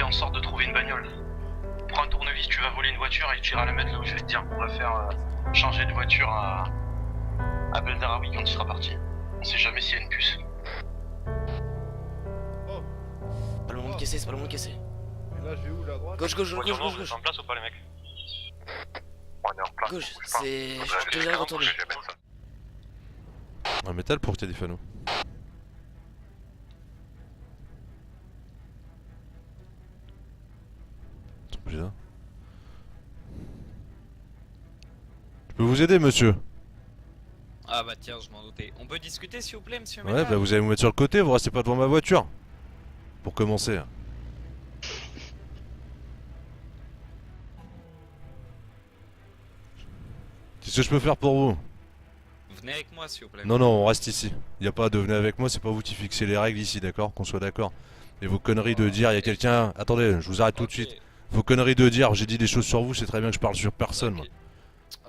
fais en sorte de trouver une bagnole. Prends un tournevis, tu vas voler une voiture et tu iras la mettre là où je vais te dire. On va faire changer de voiture à Beldaraoui quand il sera parti. On sait jamais s'il y a une puce. Oh. Pas le moment de caisser, c'est pas le moment de caisser. Et là, je vais où, la droite? Gauche, gauche, Ouais, gauche, non, gauche, vous gauche. êtes en place ou pas les mecs? On est en place. Gauche, on bouge pas. c'est... Vous Je avez te les dirai écrans, retourner. bougez, je vais mettre ça. Un métal pour téléphone. Putain. Je peux vous aider, monsieur? Ah bah tiens, je m'en doutais. On peut discuter s'il vous plaît, monsieur Ouais, Métal? bah vous allez vous mettre sur le côté, vous restez pas devant ma voiture. Pour commencer. Qu'est-ce que je peux faire pour vous? Venez avec moi s'il vous plaît. Non, non, on reste ici. Y a pas de venez avec moi, c'est pas vous qui fixez les règles ici, d'accord? Qu'on soit d'accord. Et vos conneries de dire, y a quelqu'un... Attendez, je vous arrête tout de suite. Vos conneries de dire, j'ai dit des choses sur vous, c'est très bien que je parle sur personne, moi.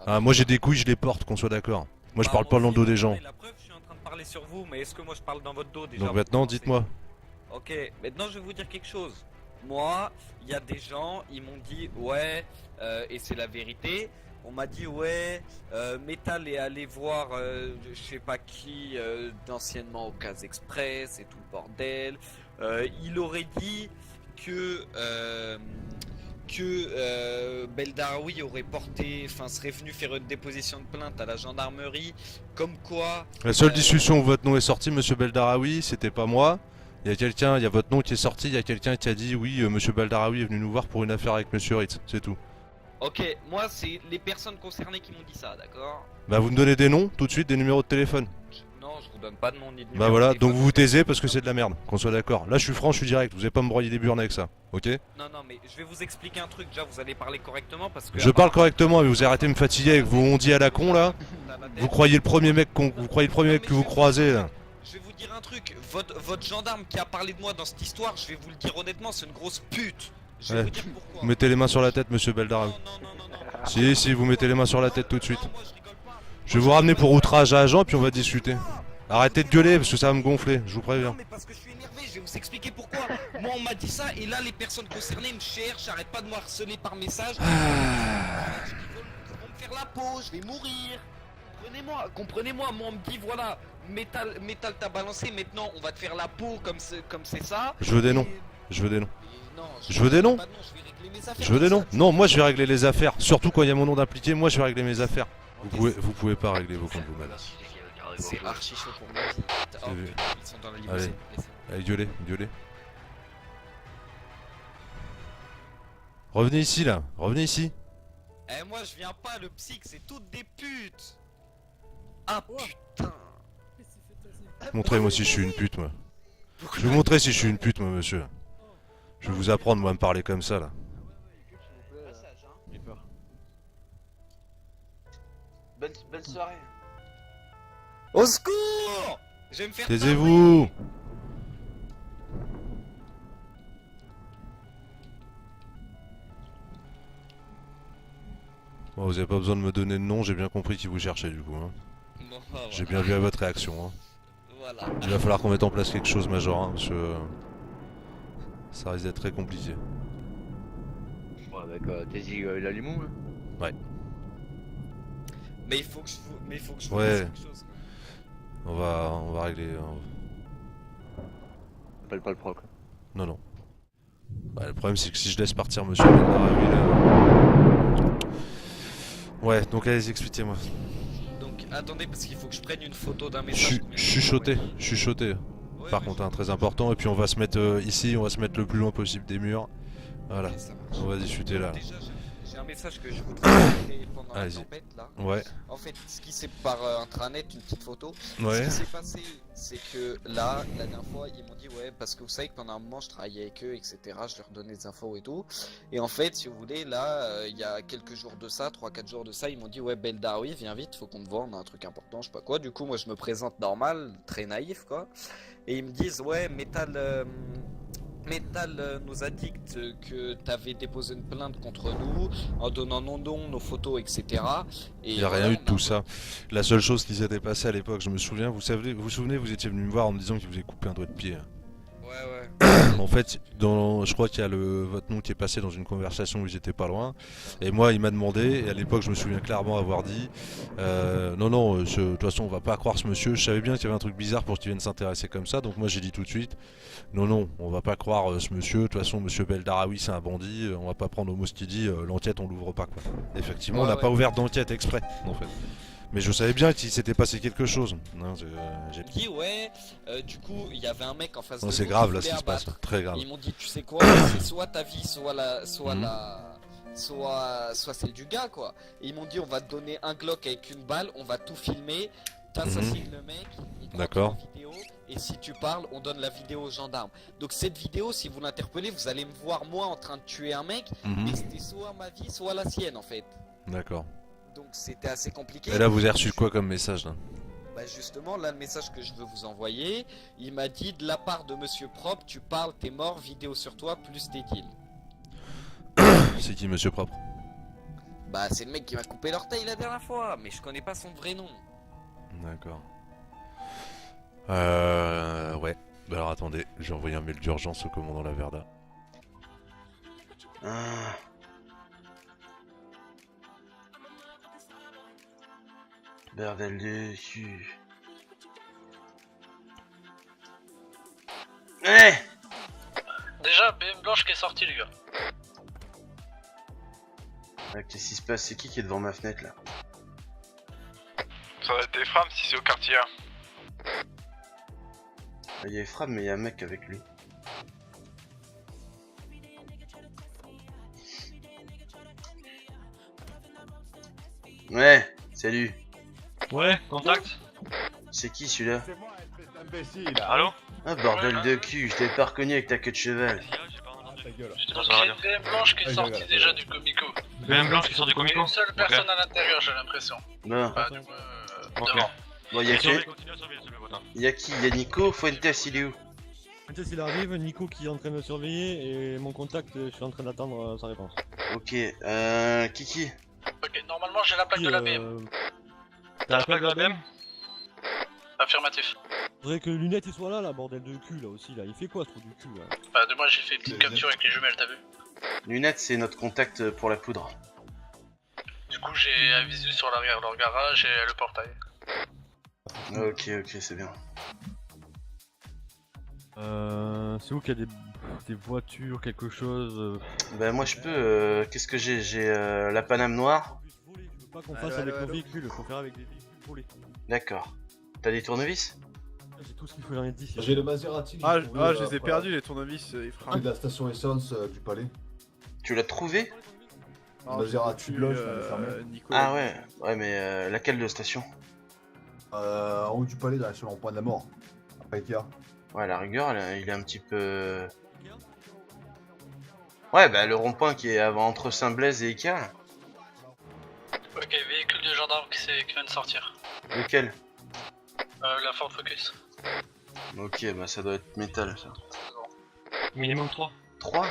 Ah, moi j'ai des couilles, je les porte, qu'on soit d'accord. Moi je parle pas dans le dos des gens. La preuve, je suis en train de parler sur vous, mais est-ce que moi je parle dans votre dos déjà? Donc maintenant, dites-moi. Ok, maintenant je vais vous dire quelque chose. Moi, il y a des gens, ils m'ont dit ouais, et c'est la vérité. On m'a dit ouais, Metal est allé voir je sais pas qui d'anciennement au Cas Express et tout le bordel. Il aurait dit que Beldaraoui aurait porté, enfin serait venu faire une déposition de plainte à la gendarmerie, comme quoi. La seule discussion où votre nom est sorti, monsieur Beldaraoui, c'était pas moi. Il y a quelqu'un, il y a votre nom qui est sorti, il y a quelqu'un qui a dit oui, monsieur Beldaraoui est venu nous voir pour une affaire avec monsieur Ritz, c'est tout. Ok, moi c'est les personnes concernées qui m'ont dit ça, d'accord? Bah vous me donnez des noms, tout de suite, des numéros de téléphone. Non, je vous donne pas de nom ni de numéro Bah de voilà, téléphone. donc vous vous taisez parce que c'est de la merde, qu'on soit d'accord. Là je suis franc, je suis direct, vous allez pas me broyer des burnes avec ça, ok? Non, non, mais je vais vous expliquer un truc. Déjà, vous allez parler correctement parce que. Je parle correctement, mais vous arrêtez de me fatiguer avec vos on dit à la con là. Vous croyez le premier mec que vous croisez là. Je vais vous dire un truc. Votre gendarme qui a parlé de moi dans cette histoire, je vais vous le dire honnêtement, c'est une grosse pute. Je vais Ouais. vous dire pourquoi. Vous mettez les mains sur la tête, monsieur Beldaraoui. Non, non, non, non, non. Si, si, vous mettez les mains sur la tête tout de suite. Non, moi, je rigole pas. Je vais vous ramener pour outrage à agent, puis on va discuter. Arrêtez de gueuler, parce que ça va me gonfler, je vous Non, préviens. mais parce que je suis énervé, je vais vous expliquer pourquoi. Moi, on m'a dit ça, et là, les personnes concernées me cherchent, arrêtent pas de me harceler par message. Ils vont me faire la peau, je vais mourir. Comprenez-moi, moi, on me dit, voilà, métal t'as balancé, maintenant, on va te faire la peau comme c'est ça. Je veux des noms, Et- je veux des noms. et non, Je veux des noms. pas de nom, je vais régler mes affaires Je veux des comme noms. ça. Non, moi je vais régler les affaires. Surtout quand il y a mon nom d'impliqué, moi je vais régler mes affaires. Ok, Vous pouvez pas régler vos comptes vous-même. c'est archi chaud pour moi. Oh vu. putain, ils sont dans la Allez. limousine. Laissez-moi. Allez, gueulez, gueulez. Revenez ici là, revenez ici. Eh, moi, je viens pas, le psych, c'est toutes des putes. Ah putain. Montrez-moi si je suis une pute, moi. Je vais vous montrer si je suis une pute, moi, monsieur. Je vais vous apprendre, moi, à me parler comme ça, là. J'ai peur. Belle soirée. Au secours! Je vais me faire Taisez-vous! Bon, vous avez pas besoin de me donner de nom, j'ai bien compris qui vous cherchez, du coup. Hein. Bon, bah, J'ai voilà. bien vu à votre réaction. Hein. Voilà. Il va falloir qu'on mette en place quelque chose, Major, hein, parce que... ça risque d'être très compliqué. Bon, avec tes yeux, la limon, là. Mais il faut que je vous, Ouais. dise quelque chose. On va régler... Appelle pas le proc. Non, non. Bah, le problème, c'est que si je laisse partir Monsieur Beldaraoui, là... Ouais, donc allez, expliquez-moi. Donc, attendez, parce qu'il faut que je prenne une photo d'un message. Chuchoter, chuchoter. Ouais, Par ouais, contre, hein, très important. Et puis on va se mettre ici, on va se mettre le plus loin possible des murs. Voilà, ok, ça marche. on va discuter là. Déjà, j'ai un message que je voudrais montrer pendant la Allez-y. tempête, là. Ouais, En fait, ce qui s'est par intranet, une petite photo. Ce ouais. qui s'est passé, c'est que là, la dernière fois, ils m'ont dit ouais, parce que vous savez que pendant un moment, je travaillais avec eux, etc. Je leur donnais des infos et tout. Et en fait, si vous voulez, là, il y a quelques jours de ça, 3-4 jours de ça, ils m'ont dit ouais, Beldaraoui, viens vite, faut qu'on te voit, on a un truc important, je sais pas quoi. Du coup, moi, je me présente normal, très naïf, quoi. Et ils me disent ouais, Metal nous a dit que t'avais déposé une plainte contre nous en donnant nos photos, etc. Et Il n'y a voilà, rien eu de on a- tout ça. La seule chose qui s'était passée à l'époque, je me souviens, vous vous souvenez, vous étiez venu me voir en me disant qu'il vous avez coupé un doigt de pied. Ouais. En fait, je crois qu'il y a votre nom qui est passé dans une conversation où j'étais pas loin. Et moi, il m'a demandé, et à l'époque, je me souviens clairement avoir dit non, de toute façon, on va pas croire ce monsieur. Je savais bien qu'il y avait un truc bizarre pour qu'il vienne s'intéresser comme ça. Donc moi, j'ai dit tout de suite non, on va pas croire ce monsieur. De toute façon, monsieur Beldaraoui, c'est un bandit. On va pas prendre au mot ce qu'il dit. L'enquête, on l'ouvre pas, quoi. Effectivement, on n'a pas ouvert d'enquête exprès, en fait. Mais je savais bien qu'il s'était passé quelque chose. Non, j'ai dit du coup il y avait un mec en face de c'est nous grave qui là ce voulait qui se passe, abattre. très grave. Ils m'ont dit tu sais quoi, c'est soit ta vie, soit celle du gars quoi. Et ils m'ont dit on va te donner un Glock avec une balle, on va tout filmer, t'assassines le mec, on prend D'accord. ta vidéo et si tu parles on donne la vidéo aux gendarmes. Donc cette vidéo si vous l'interpellez vous allez me voir moi en train de tuer un mec et c'était soit ma vie soit la sienne en fait. D'accord. Donc c'était assez compliqué. Et là vous avez reçu quoi comme message là? Bah justement, là le message que je veux vous envoyer, il m'a dit de la part de Monsieur Propre, tu parles, t'es mort, vidéo sur toi, plus tes deals. C'est qui Monsieur Propre? Bah c'est le mec qui m'a coupé l'orteil la dernière fois, mais je connais pas son vrai nom. D'accord. Ouais. Bah alors attendez, j'ai envoyé un mail d'urgence au commandant Laverda. Bordel de cul. Eh Déjà, BM Blanche qui est sortie, les gars. Qu'est-ce qui se passe? C'est qui est devant ma fenêtre là? Ça va être Ephraim si c'est au quartier 1. Il y a Ephraim mais il y a un mec avec lui. Ouais, salut. Ouais, contact. C'est qui celui-là? C'est moi, espèce d'imbécile. Allô? Ah bordel de cul, je t'ai pas reconnu avec ta queue de cheval. Ta gueule. Donc il y a BM Blanche qui est sortie déjà du Comico. BM Blanche qui sort du Comico. Une seule personne à l'intérieur, j'ai l'impression. Bon, Bah, du coup, Ok. devant. bon y a qui? Continue à surveiller celui votant. Y a qui? Y a Nico? Fuentes, il est où? Peut-être il arrive, Nico qui est en train de surveiller et mon contact, je suis en train d'attendre sa réponse. Ok, Kiki? Ok, normalement j'ai la plaque de la BM. T'as la plaque de la BM? Affirmatif. Faudrait que Lunette il soit là, bordel de cul là aussi là. Il fait quoi ce trou du cul là? Bah, de moi j'ai fait une petite capture avec les jumelles, t'as vu? Lunette, c'est notre contact pour la poudre. Du coup, j'ai un visu sur l'arrière de leur garage et le portail. Ok, c'est bien. C'est où qu'il y a des voitures, quelque chose Bah moi je peux, qu'est-ce que j'ai? J'ai la Paname noire. Je veux pas qu'on fasse avec nos véhicules, faut faire avec des véhicules volés. D'accord. T'as des tournevis? J'ai tout ce qu'il faut dans les 10. J'ai le Maserati. Ah, je les ai perdus les tournevis, Ephraim. De la station essence du palais. Tu l'as trouvé? Maserati blanche, on l'a fermé. Nico. Ah ouais, mais laquelle de station? En haut du palais, là, sur le point de la mort. Après Ikea. Ouais, à la rigueur, il est un petit peu... Ouais, bah le rond-point qui est avant entre Saint-Blaise et Ikea. Là. Ok, véhicule de gendarme qui vient de sortir. Lequel? La Ford Focus. Ok, bah ça doit être métal ça. Minimum 3. 3?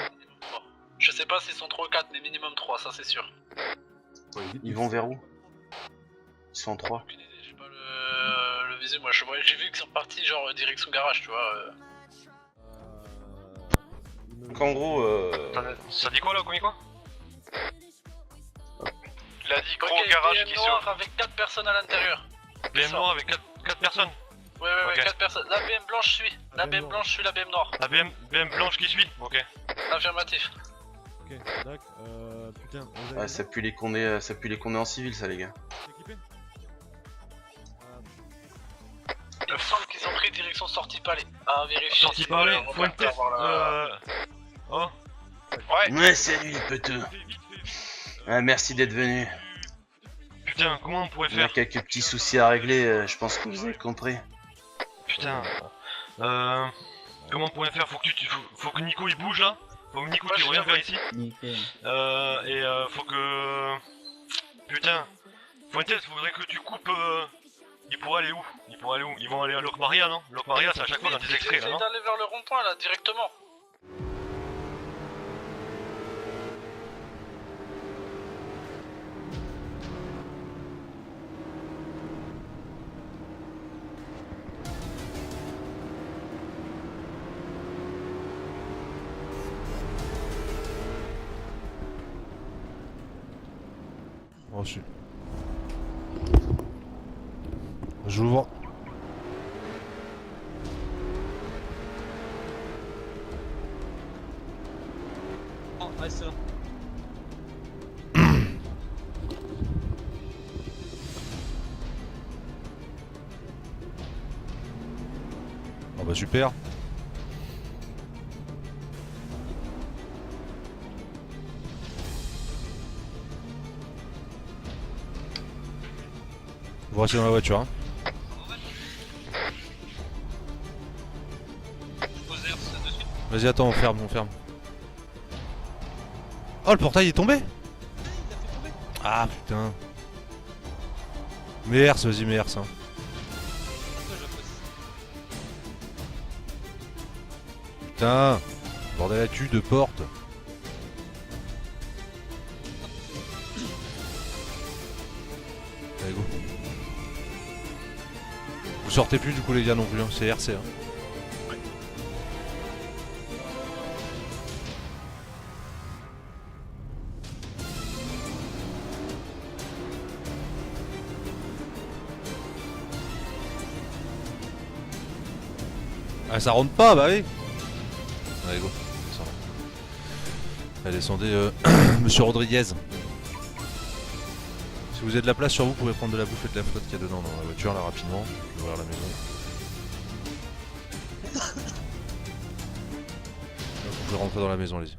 Je sais pas s'ils sont 3 ou 4, mais minimum 3, ça c'est sûr. Ils vont vers où? Ils sont 3. Aucune idée, j'ai pas le visu, moi j'ai vu qu'ils sont partis genre direction garage, tu vois. Kangourou, Ça dit quoi là au Comico? Il a dit gros Ok, garage BM qui noir s'ouvre. avec 4 personnes à l'intérieur. BM noir avec 4 personnes. Ouais, Ok. 4 personnes. La BM blanche suit. La BM blanche suit la BM noire. La BM blanche qui suit. Ok. Affirmatif. Ok, d'accord. Putain, vous avez ouais, ça pue les condés en civil ça les gars. équipé Il me semble qu'ils ont pris direction sortie palais. À vérifier. Sorti si par les on va Fuentes. avoir la- Oh. Ouais, salut Peteux. Ah, merci d'être venu. Putain, comment on pourrait On a faire? quelques petits soucis à régler, je pense que vous avez compris. Putain. Comment on pourrait faire? Faut que Nico il bouge là. Faut que Nico Moi, qui je revienne viens vers ici. Faut que... Putain. Fuentes, faudrait que tu coupes... Ils pourraient aller où? Ils vont aller à Loc Maria, non? Loc Maria, c'est à chaque fois dans des extraits là, Essayez non? d'aller vers le rond-point là, directement. Reçu. J'ouvre. Oh, reste là. Oh bah super. Vous restez dans la voiture hein. Vas-y attends, on ferme, on ferme. Oh le portail est tombé. Ah putain. Mers, vas-y mers hein. Putain. Bordel à cul de porte. Allez go. Vous sortez plus du coup les gars non plus, hein. C'est RC hein. Ah ça rentre pas bah oui. Allez go. Descendez. Allez descendez Monsieur Rodriguez. Si vous avez de la place sur vous, vous pouvez prendre de la bouffe et de la flotte qu'il y a dedans dans la voiture là rapidement. Je vais ouvrir la maison. Donc, vous pouvez rentrer dans la maison, allez-y.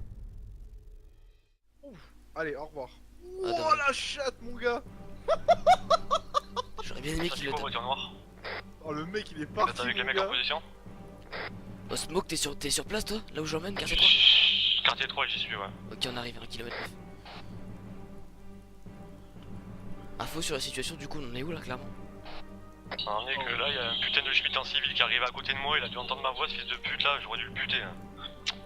Allez, au revoir. Ah, Oh dommage. la chatte, mon gars. J'aurais bien aimé qu'il le Quoi, donne. voiture noire? Oh, le mec, il est parti. T'as avec les mon mecs en gars. position? Oh, Smoke, t'es sur place toi? Là où j'emmène, quartier 3? Quartier 3, j'y suis, ouais. Ok, on arrive, 1 km 9. Info sur la situation, du coup, on en est où là, clairement? Ça en est que là, il y a un putain de Schmitt en civil qui arrive à côté de moi, il a dû entendre ma voix, ce fils de pute là, j'aurais dû le buter. Hein.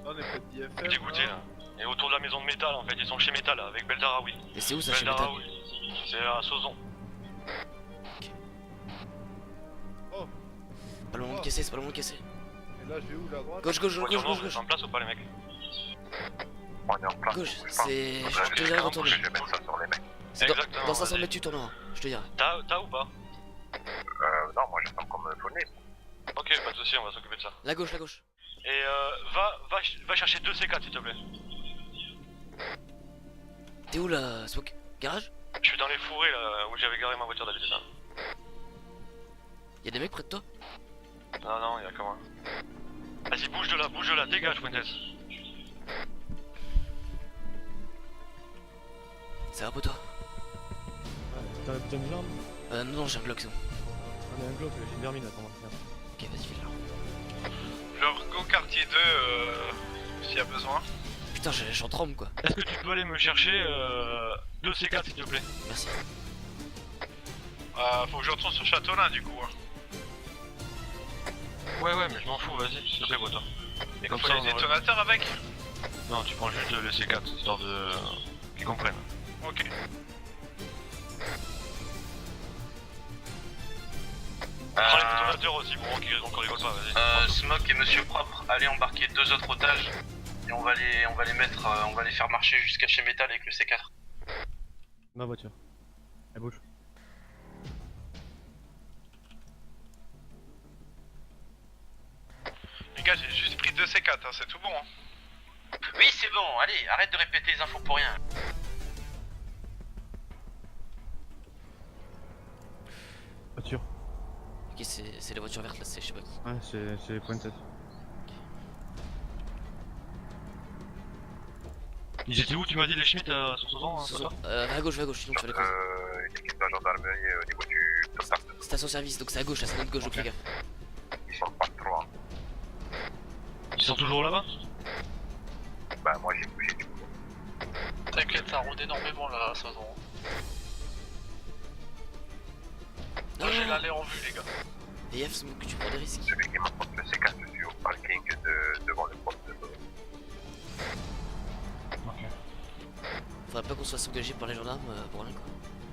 On est près de Je suis DFM. dégoûté là. Et autour de la maison de métal en fait, ils sont chez métal là, avec Beldaraoui. Et c'est où ça, chez Métal? Beldaraoui, c'est à Sauzon. Oh, Pas le moment de casser, c'est pas le moment de casser. et là, je vais où, là, à droite? Gauche, gauche, gauche, Voiture gauche, noire, vous gauche, êtes en place ou pas les mecs? On est en place. gauche. C'est. Je te dirai quand on est. Je vais mettre ça sur les mecs. C'est Exactement, dans 500 vas-y. mètres, tu tourneras. Je te dirai. T'as ou pas? Non, moi j'attends qu'on me fournisse. Ok, pas de soucis, on va s'occuper de ça. La gauche, la gauche. Et va chercher 2 C4 s'il te plaît. T'es où là, Smoke? Garage? Je suis dans les fourrés là où j'avais garé ma voiture d'habitude. Là. Y'a des mecs près de toi? Non, non, y'a que moi. Vas-y, bouge de là, dégage, Fuentes. Ça va, poteau? T'as une arme? Non, non, j'ai un Glock, c'est bon. Ah, mais un Glock, j'ai une vermine, attends. Ok, vas-y, fais-le. Leur go quartier 2, s'il y a besoin. Putain, j'en tremble quoi. Est-ce que tu peux aller me chercher 2 C4 s'il te plaît? Merci. Faut que je retourne sur Châteaulin du coup. Hein. Ouais, mais je m'en fous, vas-y, s'il te plaît, poteau. Et comme Faut ça, les on aurait- détonateurs avec? Non, tu prends juste le C4, histoire de... qu'ils comprennent. Ok. Prends les détonateurs aussi, bon, ok, donc on rigole pas, vas-y. Smoke et Monsieur Propre, allez embarquer 2 autres otages. Et on va les mettre, on va les faire marcher jusqu'à chez Métal avec le C4. Ma voiture. Elle bouge. Les gars, j'ai juste pris 2 C4, hein, c'est tout bon. Hein. Oui, c'est bon, allez, arrête de répéter les infos pour rien. Voiture. Ok, c'est la voiture verte là, c'est je sais pas qui. Ouais, c'est Pointed. Ils étaient où, tu m'as dit, les Schmitt sur Sauzon, c'est ça? À gauche, sinon tu vas les croiser. Une équipe de la gendarmerie au niveau du contact. Station service, donc c'est à gauche, là, c'est notre gauche, donc fais gaffe. Ils sont pas trop. Ils sont toujours là-bas? Bah, moi j'ai bougé du coup. T'inquiète, ça roule énormément là, Sauzon. Non, J'ai non, non. l'allée en vue, les gars. VF, Smoke, tu prends des risques. Celui qui m'apporte le C4 je suis au parking devant le poste de l'eau. Faudrait pas qu'on soit engagé par les gendarmes pour rien quoi.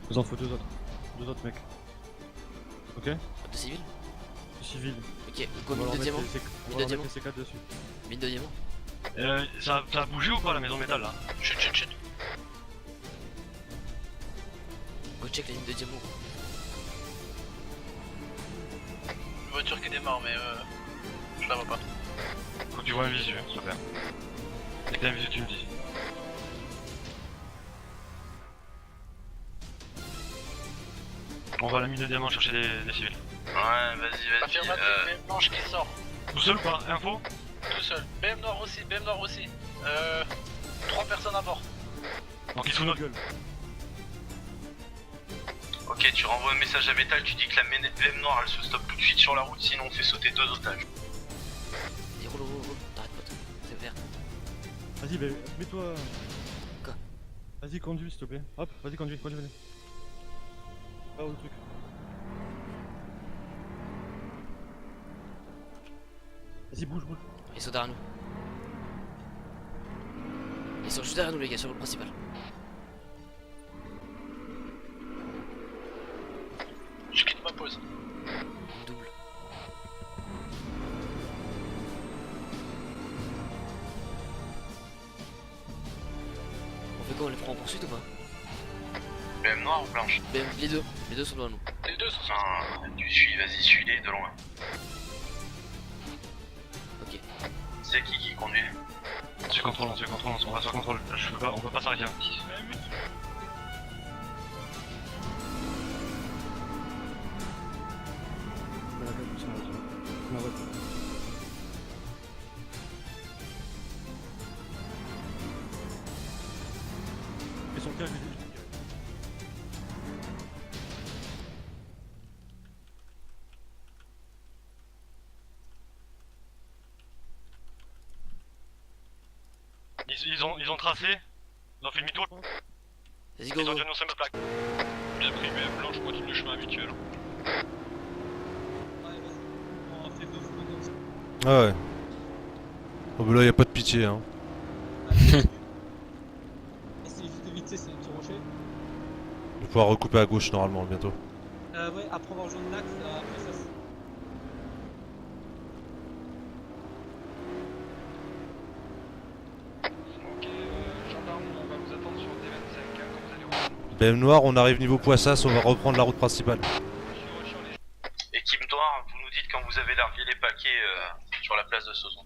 Vous en faut 2 autres. 2 autres mecs. Ok? De civil? Civil. Ok, go mine de diamant. On Mine va de leur diamant. mettre les C4 dessus. Mine de diamant. Ça a bougé ou pas la maison métal là? Chut. check la ligne de diamant. Une voiture qui démarre, mais je la vois pas. Faut que tu vois un visu, s'il te plaît. Et t'as un visu, tu me dis. On va à la mine de diamant chercher des civils. Ouais, vas-y. Affirmatif, BM blanche qui sort. Tout seul ou pas? Info? Tout seul. BM noir aussi, BM noir aussi. 3 personnes à bord. Donc ils sont notre Gueule. Ok, tu renvoies un message à Métal, tu dis que la BM noire elle se stoppe tout de suite sur la route, sinon on fait sauter 2 otages. Vas-y, roule, t'arrêtes pas, c'est vert. Vas-y, bah, mets-toi. Quoi? Vas-y, conduis s'il te plaît. Hop, vas-y, conduis. Ah, au truc. Vas-y, bouge. Ils sont derrière nous. Ils sont juste derrière nous, les gars, sur le principal. Je quitte ma pause. On double. On fait quoi? On les prend en poursuite ou pas? BM noire ou blanche? Les deux sont devant nous. Les deux sont Tu suis, vas-y, suis-les de loin. Ok. C'est qui conduit? Tu contrôles, on va sur contrôle. On peut pas s'arrêter. Ma voiture. Et son cœur, je l'ai dit. Ils ont tracé, ils ont fait demi-tour, Vas-y, ils go. ont dénoncé ma plaque. Bien pris, BM blanche, continue le chemin habituel. Ah ouais. Oh bah là y a pas de pitié hein. On va pouvoir recouper à gauche normalement bientôt. Ouais, après avoir rejoint l'axe, après ça. Ok, gendarme, on va vous attendre sur D25 quand vous allez rouler. BM noir, on arrive niveau Poissas, on va reprendre la route principale. Équipe noire, vous nous dites quand vous avez largué les paquets sur la place de Sozon.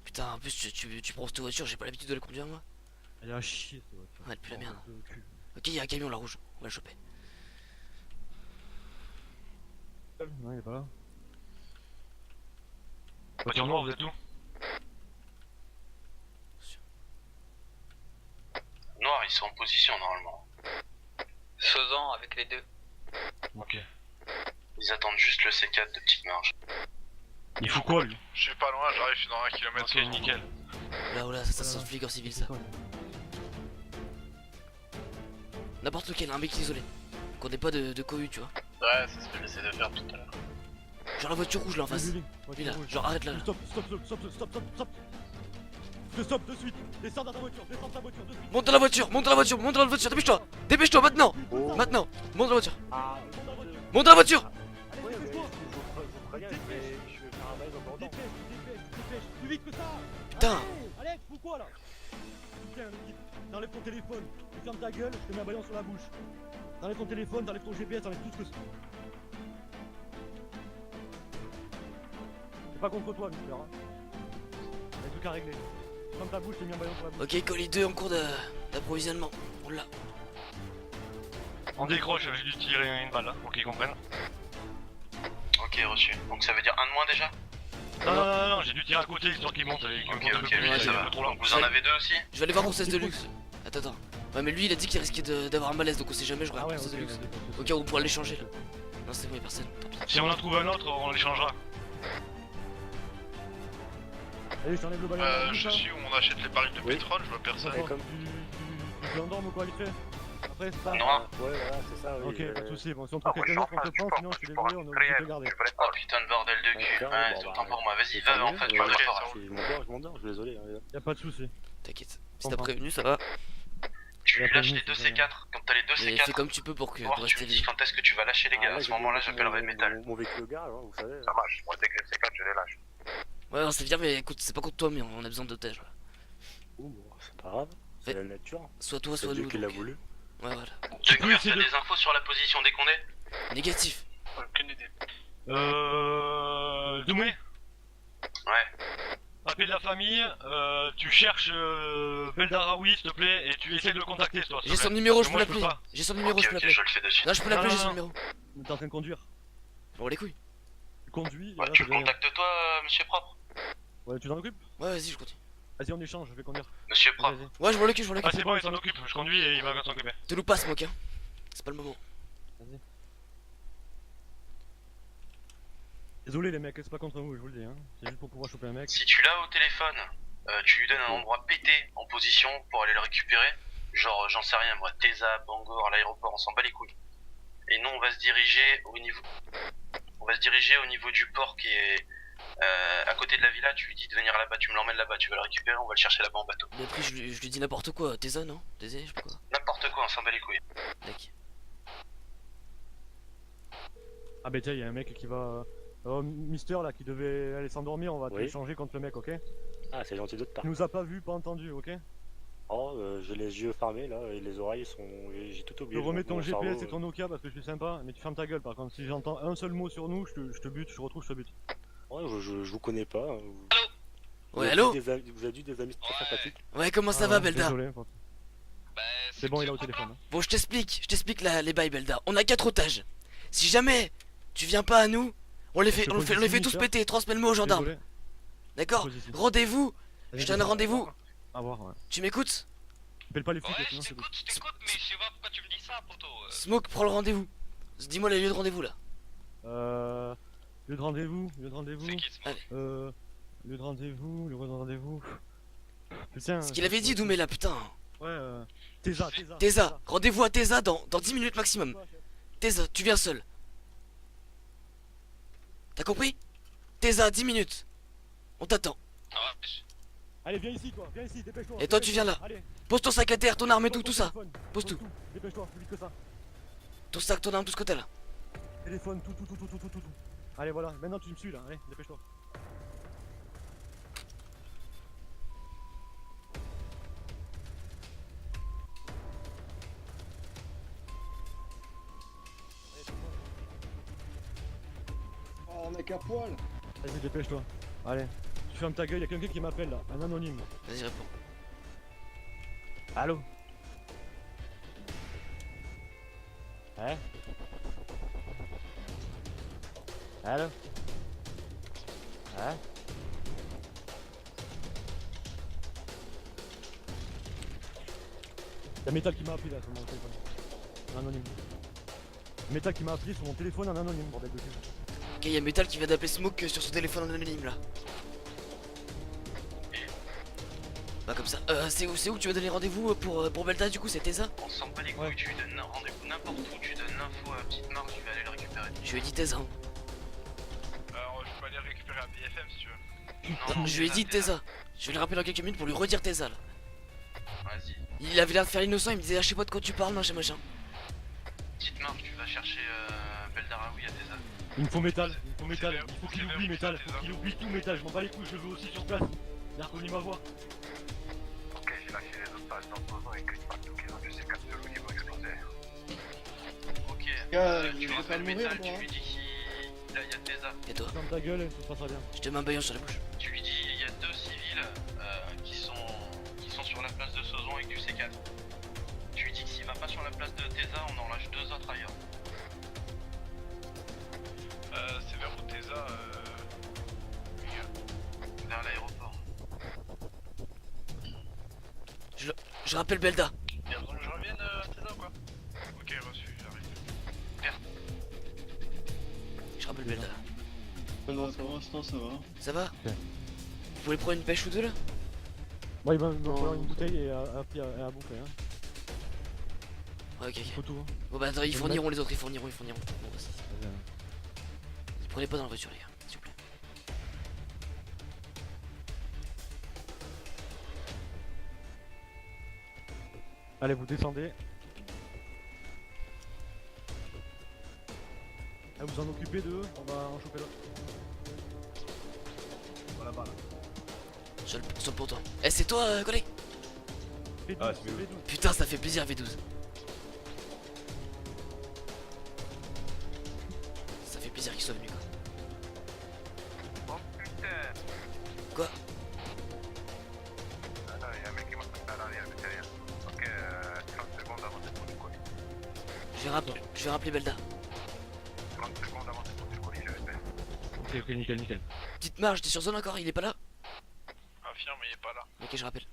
Putain, en plus, tu prends cette voiture, j'ai pas l'habitude de la conduire moi. Elle est à chier cette voiture. Ouais, depuis la merde. Oh, le cul. Ok, y'a un camion là rouge, on va le choper. Non, il est pas là. Voiture noire, vous êtes où? Noir, ils sont en position normalement. Faisant avec les deux. Ok. Ils attendent juste le C4 de petite marge. Il faut quoi lui? Je suis pas loin, j'arrive, je suis dans 1 km. Ok, nickel. Oh là, ça sent flic en civil ça. N'importe lequel, un mec isolé. Qu'on ait pas de cohue, tu vois. Ouais, c'est ce que j'essaie de faire tout à l'heure. Genre la voiture rouge là en face. Lui là, genre arrête là. Stop. Stop de suite. Descends dans ta voiture, de suite. Monte dans la voiture, dépêche-toi maintenant. Maintenant, monte dans la voiture. Monte dans la voiture. Dépêche, plus vite que ça. Putain. Alex, pourquoi là? Tiens, l'équipe, t'enlèves ton téléphone, tu fermes ta gueule, je te mets un bâillon sur la bouche. T'enlèves ton téléphone, t'enlèves ton GPS, t'enlèves tout ce que c'est. C'est pas contre toi, Mister. Hein. Y'a des trucs à régler. Ferme ta bouche, je t'ai mis un bâillon sur la bouche. Ok, colis 2 en cours d'approvisionnement. On l'a. On décroche, j'ai dû tirer une balle là, pour qu'ils comprennent. Ok, reçu. Donc ça veut dire un de moins déjà? Non, j'ai dû tirer à côté histoire qu'ils montent. Ok, ça va. Donc vous en avez deux aussi? Je vais aller voir mon 16 de luxe. Attends. Ouais, mais lui il a dit qu'il risquait d'avoir un malaise, donc on sait jamais, je regarde mon 16 de luxe. Au cas où on pourra l'échanger là. Non, c'est bon, y'a personne. Tant pis. Si on en trouve un autre, on l'échangera. Allez, je t'enlève le ballon. Je suis où on achète les barils de pétrole, je vois personne. Tu l'endormes ou quoi, vite fait? Après, c'est ça. Noir. Ouais, voilà, c'est ça. Oui, Ok, pas de soucis. Bon, si on trouve quelqu'un d'autre, on te prend, sinon je suis désolé, on est obligé de te garder. Oh putain de bordel de cul. Ouais, c'est autant pour moi. Vas-y, va en fait, je m'endors, je suis désolé. Y'a pas de soucis. T'inquiète. Si t'as prévenu, ça va. Tu lui lâches les deux C4. Quand t'as les deux Et C4, fais comme tu peux pour tu rester me dis vif. quand est-ce que tu vas lâcher les gars. À ce moment-là, j'appellerai Métal. Mon véhicule au gars, vous savez. Ça marche, moi dès que les C4, je les lâche. Ouais, non, c'est bien, mais écoute, c'est pas contre toi, mais on a besoin d'otages. Bon, c'est pas grave, c'est la nature. Soit toi, C'est soit Dieu nous. qui l'a donc, voulu. Ouais, voilà. Dunker, t'as des infos sur la position des condés? Négatif. Aucune idée. Doumé, Ouais. appelle la famille, tu cherches Beldaraoui s'il te plaît et tu essaies de le contacter toi. s'il te J'ai son plaît. numéro, Parce je que peux moi, l'appeler. pas. J'ai son numéro, Ok, je peux ok, l'appeler. je le fais de suite. Non, je peux l'appeler, Non, j'ai son non, numéro. T'es en train de conduire. Bon, les couilles. Tu conduis. et Ouais, là, tu ça le devient- contactes toi, monsieur Propre? Ouais, tu t'en occupes? Ouais, vas-y, je continue. Vas-y, on échange, je vais conduire. Monsieur Propre. Vas-y. Ouais, je m'en occupe, je m'en Ah occupe. c'est bon, il s'en occupe, je conduis et il va s'en occuper. Te loupe pas, Smoke, hein. C'est pas le moment. Désolé les mecs, c'est pas contre vous, je vous le dis. Hein. C'est juste pour pouvoir choper un mec. Si tu l'as au téléphone, tu lui donnes un endroit pété en position pour aller le récupérer. Genre, j'en sais rien moi, Tesa, Bangor, l'aéroport, on s'en bat les couilles. Et nous, on va se diriger au niveau du port qui est à côté de la villa. Tu lui dis de venir là-bas, tu me l'emmènes là-bas, tu vas le récupérer, on va le chercher là-bas en bateau. Mais après, je lui dis n'importe quoi. Tesa, non? Tesa, je sais pas quoi. N'importe quoi, on s'en bat les couilles. Mec. Ah bah tiens, y'a un mec qui va... Mister là, qui devait aller s'endormir, on va te Oui. l'échanger contre le mec, ok? Ah, c'est gentil de ta part. Il nous a pas vu, pas entendu, ok? Oh, j'ai les yeux fermés là et les oreilles sont. J'ai tout Je oublié. remets ton Mon GPS cerveau, et ton Nokia parce que je suis sympa, mais tu fermes ta gueule par contre. Si j'entends un seul mot sur nous, je te bute, je retrouve, je te bute. Ouais, je vous connais pas. hein. Vous Ouais, avez allô? eu des vous avez eu des amis très sympathiques. Ouais, comment ça Ah va, ouais, Belda? Désolé, c'est bon, il est au téléphone. Hein. Bon, je t'explique les bails, Belda. On a 4 otages. Si jamais tu viens pas à nous, on les fait tous péter. Transmets le mot aux gendarmes. Désolé. D'accord? Positif. Rendez-vous. Vas-y, Je te donne un rendez-vous. À voir, ouais. Tu m'écoutes? Appelle pas les flics, Ouais, sinon je c'est t'écoute, mais je sais pas pourquoi tu me dis ça, poto. Smoke, prends le rendez-vous. Dis-moi les lieux de rendez-vous là. Lieu de rendez-vous. C'est qui ce mec? Lieu de rendez-vous. Putain. Ce qu'il avait dit, Doumé là, putain. Ouais, Tesa. Tesa, rendez-vous à Tesa dans 10 minutes maximum. Tesa, tu viens seul. T'as compris? Tesa, 10 minutes. On t'attend. Ah ouais, Allez, viens ici, toi, viens ici, dépêche-toi. Et toi, tu viens là. Allez, Pose ton sac à terre, ton arme et tout ça. Pose tout. Dépêche-toi, plus vite que ça. Ton sac, ton arme, tout ce que t'as là. Téléphone, tout. Allez, voilà, maintenant tu me suis là, allez, dépêche-toi. Oh, mec à poil. Vas-y, dépêche-toi. Allez, tu fermes ta gueule, y'a quelqu'un qui m'appelle là, un anonyme. Vas-y, réponds. Allô? Hein? Allô? Hein? Y'a Metal qui m'a appelé là sur mon téléphone. Un anonyme. Metal qui m'a appelé sur mon téléphone en anonyme, bordel de cul. Ok, y'a Metal qui vient d'appeler Smoke sur son téléphone en anonyme là. Bah comme ça. C'est où que tu vas donner rendez-vous pour Belda du coup? C'est Tesa? On s'en bat les couilles, tu lui donnes rendez-vous n'importe où, tu donnes l'info à Petite Marge, je vais aller le récupérer. Je lui ai dit Tesa. Hein. Alors, je peux aller récupérer à BFM si tu veux. Non, Je lui ai dit Tesa. Je vais le rappeler dans quelques minutes pour lui redire Tesa là. Vas-y. Il avait l'air de faire l'innocent, il me disait ah, je sais pas de quoi tu parles, machin machin. Petite Marge, tu vas chercher Beldaraoui à Tesa. Il me faut Metal, il faut qu'il oublie Metal, il faut qu'il oublie tout Metal, je m'en bats les couilles, je le veux aussi sur place. Il a reconnu ma voix. Ok, j'ai lâché les autres pages dans le besoin et que je parle de je sais qu'un seul qui va exploser. Ok, Gars, tu je vais pas rappelles mourir, Metal, moi. tu lui dis qu'il y a Tesa. Et toi? Ferme ta gueule et tout se passera bien. Je te mets un baillon sur la bouche. Tu lui dis il y a 2 civils qui sont sur la place de Sozon avec du C4. Tu lui dis que s'il va pas sur la place de Tesa, on en lâche 2 autres ailleurs. C'est vers où Tesa, Vers l'aéroport. Je rappelle Belda. Il y a besoin que je revienne à Tesa ou quoi? Ok, reçu, j'arrive. Je rappelle Belda. Non, pour l'instant ça va. Ça va? Ok. Vous voulez prendre une pêche ou deux là? Bon, il va me falloir une bouteille et à bouffer, hein. Ouais, ok, Faut tout, hein. Bon bah attends, ils le fourniront les autres, ils fourniront. Bon bah ça. Vas-y, hein. Prenez pas dans la voiture les gars, s'il vous plaît. Allez, vous descendez. Ah, vous en occupez d'eux, on va en choper l'autre. Voilà, là. Seul pour toi. Eh c'est toi collègue? V12, Ah, c'est V12. Putain ça fait plaisir V12. soient venus quoi. Oh putain. Quoi? Ah non, y'a un mec qui m'a fait à l'arrière, mais c'est rien. Ok, 30 secondes avant d'être du colis. Je vais rappeler Belda. 30 secondes avant d'être du colis, je répète. Ok, nickel. Petite marge, t'es sur zone encore, il est pas là? Affirme, il est pas là. Ok, je rappelle.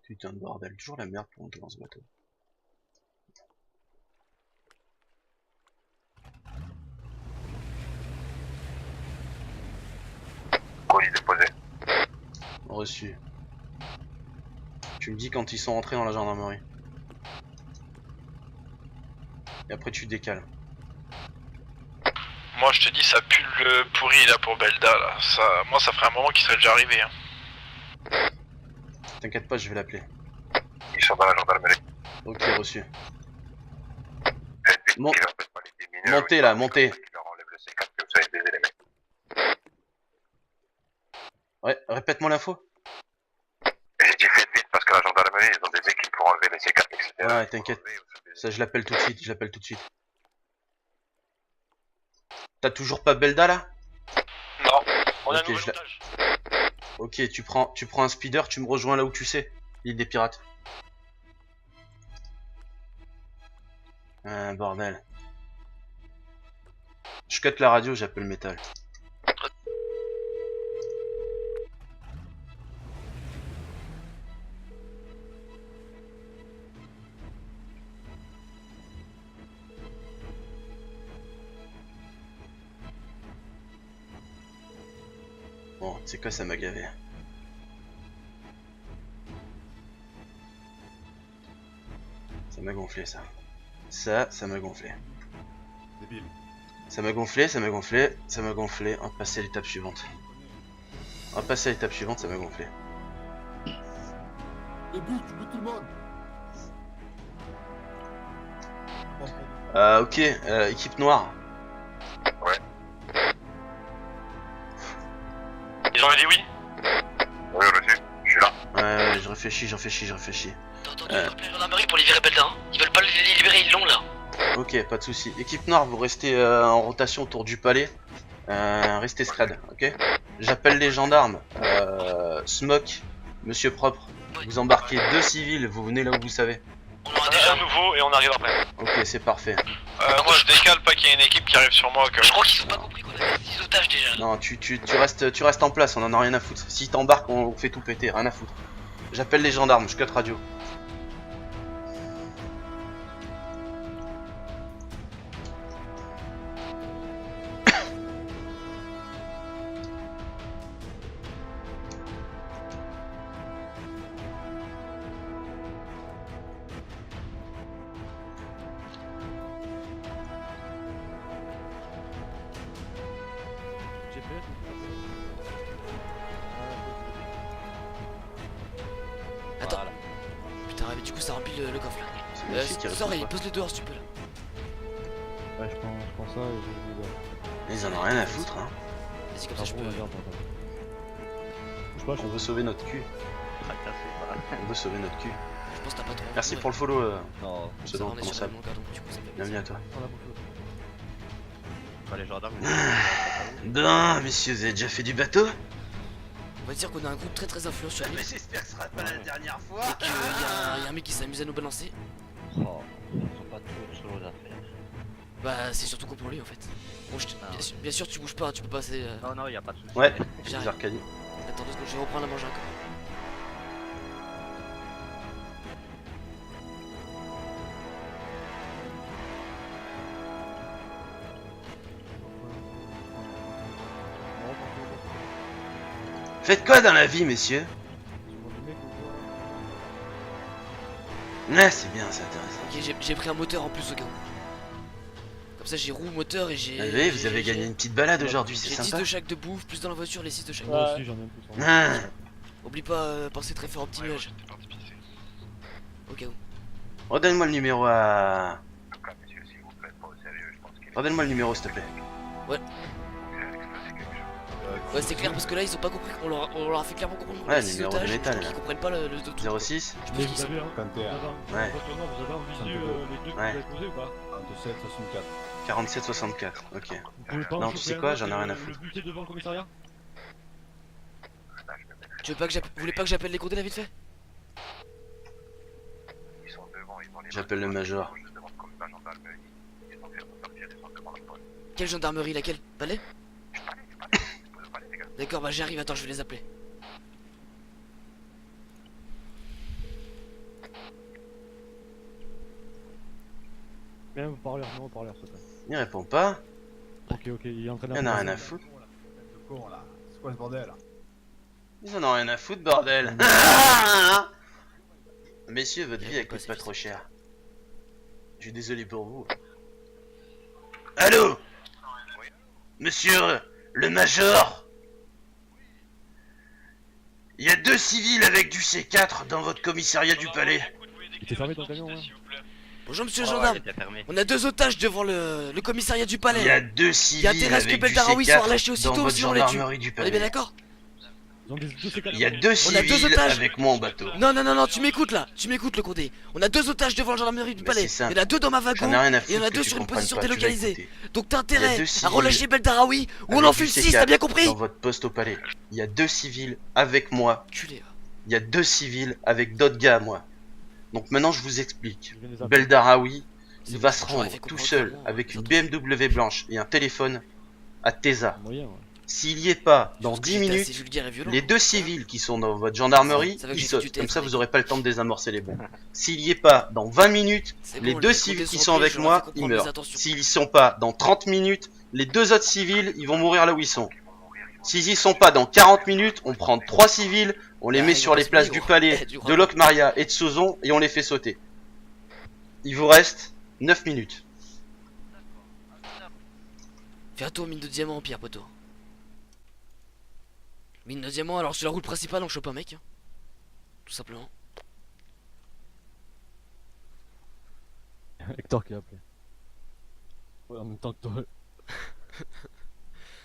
Putain de bordel, toujours la merde pour monter dans ce bateau. Colis déposé. Reçu. Tu me dis quand ils sont rentrés dans la gendarmerie. Et après tu décales. Moi je te dis, ça pue le pourri là pour Belda là. Ça, moi ça ferait un moment qu'il serait déjà arrivé. Hein. T'inquiète pas, je vais l'appeler. Ils sont dans la gendarmerie. Ok, reçu. Montez là, montez. Ouais, répète-moi l'info. J'ai dit faites vite parce que la gendarmerie, ils ont des équipes pour enlever les C4, etc. Ouais, t'inquiète. Ça, je l'appelle tout de suite, T'as toujours pas Belda là? Non, on a Ok, un nouvel otage. Ok, tu prends un speeder, tu me rejoins là où tu sais. L'île des pirates. Ah, bordel. Je cut la radio, j'appelle métal. Bon, tu sais quoi, ça m'a gavé. Ça m'a gonflé ça. Ça m'a gonflé. Débile. Ça m'a gonflé. On va passer à l'étape suivante. Ça m'a gonflé. Et but, tu butes tout le monde. Ok, équipe noire. Ouais. Ils ont dit oui. Oui, reçu. Je suis là. Ouais, je réfléchis. T'as entendu, ils rappellent la gendarmerie pour libérer Belda, hein. Ils veulent pas les libérer, ils l'ont là. Ok, pas de soucis. Équipe noire, vous restez en rotation autour du palais. Restez scred, ok? J'appelle les gendarmes. Smoke, monsieur propre. Vous embarquez 2 civils, vous venez là où vous savez. On aura déjà un nouveau et on arrive après. Ok, c'est parfait. Moi je décale pas qu'il y ait une équipe qui arrive sur moi. Je crois qu'ils ont pas compris qu'on avait 6 otages déjà. Non, tu restes en place, on en a rien à foutre. Si t'embarques, on fait tout péter, rien à foutre. J'appelle les gendarmes, je cut radio. Attends. Putain, mais du coup ça remplit le coffre là. le flic qui Sors répond et pas. pose-le dehors si tu peux là. Ouais, je prends ça et je Ils en ont rien à foutre, hein. Vas-y, comme ça je peux. Bouge pas, On veut sauver notre cul. On veut sauver notre cul. Je pense que t'as pas trop. Merci pour le follow. Non, Ça va, Pseudo, on est comment sur ça le bon cadre, du coup ça fait Bienvenue à toi. Les gendarmes. Bon, messieurs, vous avez déjà fait du bateau? On va dire qu'on a un groupe très influent sur l'île. j'espère que ce sera pas la dernière fois. Et qu'il y a un mec qui s'amuse à nous balancer. Oh, ils sont pas trop solo d'affaires. Bah, c'est surtout con pour lui en fait. Bon, bien sûr, tu bouges pas, tu peux passer. Non, non, y a pas de soucis. Ouais, J'arrive. les Arcadies. Attends 2 secondes, je vais reprendre la manger encore. Faites quoi dans la vie, messieurs? Ouais, c'est bien, c'est intéressant. Ok, j'ai pris un moteur en plus au cas où. Comme ça, j'ai roue, moteur et j'ai. Vous avez, vous avez gagné une petite balade aujourd'hui, c'est J'ai 10 sympa. de chaque de bouffe, plus dans la voiture, les 6 de chaque. Moi aussi, j'en ai un peu. Ah, Oublie pas, penser très fort au petit nuage. Au cas où. redonne-moi le numéro à... En tout cas, messieurs, s'il vous plaît, pas au sérieux, je pense qu'il Redonne-moi le numéro s'il te plaît. Ouais, c'est clair parce que là ils ont pas compris, on leur a fait clairement comprendre qu'on Ouais, a le 6 numéro de otages, métal, donc là. ils comprennent pas le tout. 06 Je pense Mais qu'ils vous sont... avez, hein, 51. vous Ouais. avez en visu les deux que Ouais. vous avez posés ou pas? 27, 64. 47 64, ok. Vous pouvez pas en Non, tu choper sais un quoi, autre j'en ai et rien à le foutre. buter devant le commissariat? Tu veux pas que j'appelle... Vous voulez pas que j'appelle les condés là vite fait? Ils sont devant, ils ont les J'appelle le major. Je demande comme ça, gendarmerie. Ils sont fait ressortir, ils sont devant la police. Quelle gendarmerie, laquelle? Palais? Je peux pas les gars. D'accord, bah j'arrive, attends, je vais les appeler. Viens, vous parlez, non, parlez, s'il te plaît. Il répond pas. Ok, il est en train Il en a rien à foutre. De con là. C'est quoi ce bordel là? Ils en ont rien à foutre, bordel. Messieurs, votre vie elle coûte pas trop cher. Je suis désolé pour vous. Allô? Monsieur le major? Il y a 2 civils avec du C4 dans votre commissariat du palais. Il était fermé ton camion, hein? Bonjour monsieur le gendarme, on a 2 otages devant le commissariat du palais. Il y a 2 Il y civils a intérêt à ce que avec du Beldaraoui soit C4 relâché dans aussitôt, votre sinon on les tue. gendarmerie du On est bien palais. d'accord? Ils ont deux C4. Il y a 2 On a 2 civils otages. avec moi en bateau. Non, tu m'écoutes là, tu m'écoutes le condé. On a 2 otages devant la gendarmerie du Mais palais. c'est simple. Il y en a 2 dans ma wagon J'en ai rien à et il y en a foutre 2 que sur tu une comprennes position pas, tu vas délocalisée. écouter. Donc t'as Il y a intérêt 2 à civils relâcher Beldaraoui ou on avec l'enfile du 6, t'as C4 bien compris? Dans votre poste au palais. Il y a 2 civils avec moi. Culé, va. Il y a 2 civils avec d'autres gars à moi. Donc maintenant je vous explique. Je viens de les appeler. Beldaraoui, C'est il bon, va se j'aurais rendre fait tout comprendre seul clairement, avec les une autres. BMW blanche et un téléphone à Tesa. Moyen, ouais. S'il y est pas Je dans pense que 10 j'étais minutes, assez vulgaire et violent. les 2 civils qui sont dans votre gendarmerie, Ça va que ils j'ai sautent. fait du Comme test, ça vous mec. aurez pas le temps de désamorcer les bombes. S'il y est pas dans 20 minutes, C'est les bon, 2 les civils condés qui sont sont appelés, avec je leur ai fait moi, ils comprendre mes meurent. intentions. S'ils y sont pas dans 30 minutes, les 2 autres civils, ils vont mourir là où ils sont. S'ils y sont pas dans 40 minutes, on prend 3 civils, on les Ah, met ils sur vont les pas se places payer, du gros. palais, Du de rapport. Locmaria et de Sauzon et on les fait sauter. Il vous reste 9 minutes. Fais un tour mine de diamant en pierre, poteau. Mine de diamant, alors sur la route principale, on chope un mec. Hein. Tout simplement. Hector qui a appelé. Ouais, en même temps que toi.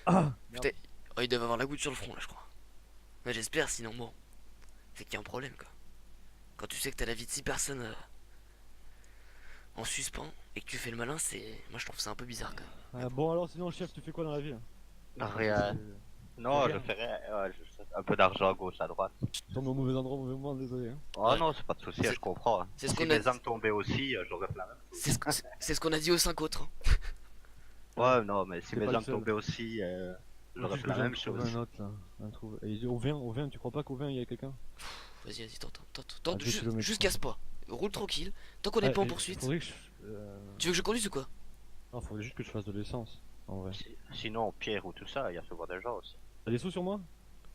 Ah, Putain, oh, ils doivent avoir la goutte sur le front là, je crois. Mais j'espère, sinon bon. C'est qu'il y a un problème quoi. Quand tu sais que t'as la vie de 6 personnes en suspens et que tu fais le malin, c'est. Moi je trouve ça un peu bizarre quand même. bon alors sinon chef, tu fais quoi dans la vie là? Rien. Non, Rien. je fais rien. Ouais, un peu d'argent à gauche, à droite. Tu tombes au mauvais endroit, au mauvais moment, désolé. Hein. Oh Ouais. non, c'est pas de souci, C'est- je comprends. Hein. c'est ce Si qu'on a- mes âmes tombaient aussi, j'aurais fait la même. C'est ce qu'on a dit aux 5 autres. Hein. Ouais, non, mais si C'est mes pas le âmes seul. tombaient aussi, j'aurais Juste fait la que même j'en trouve chose. un autre là. Un trouve. Et au 20, tu crois pas qu'au 20 il y a quelqu'un? Vas-y, tente. À 2 kilomètres, Juste quoi. casse pas. Roule tranquille. Tant qu'on est pas en poursuite. Faudrait que Tu veux que je conduise ou quoi? Non, faudrait juste que je fasse de l'essence. En vrai. Sinon, Pierre ou tout ça, il y a souvent des gens aussi. T'as des sous sur moi?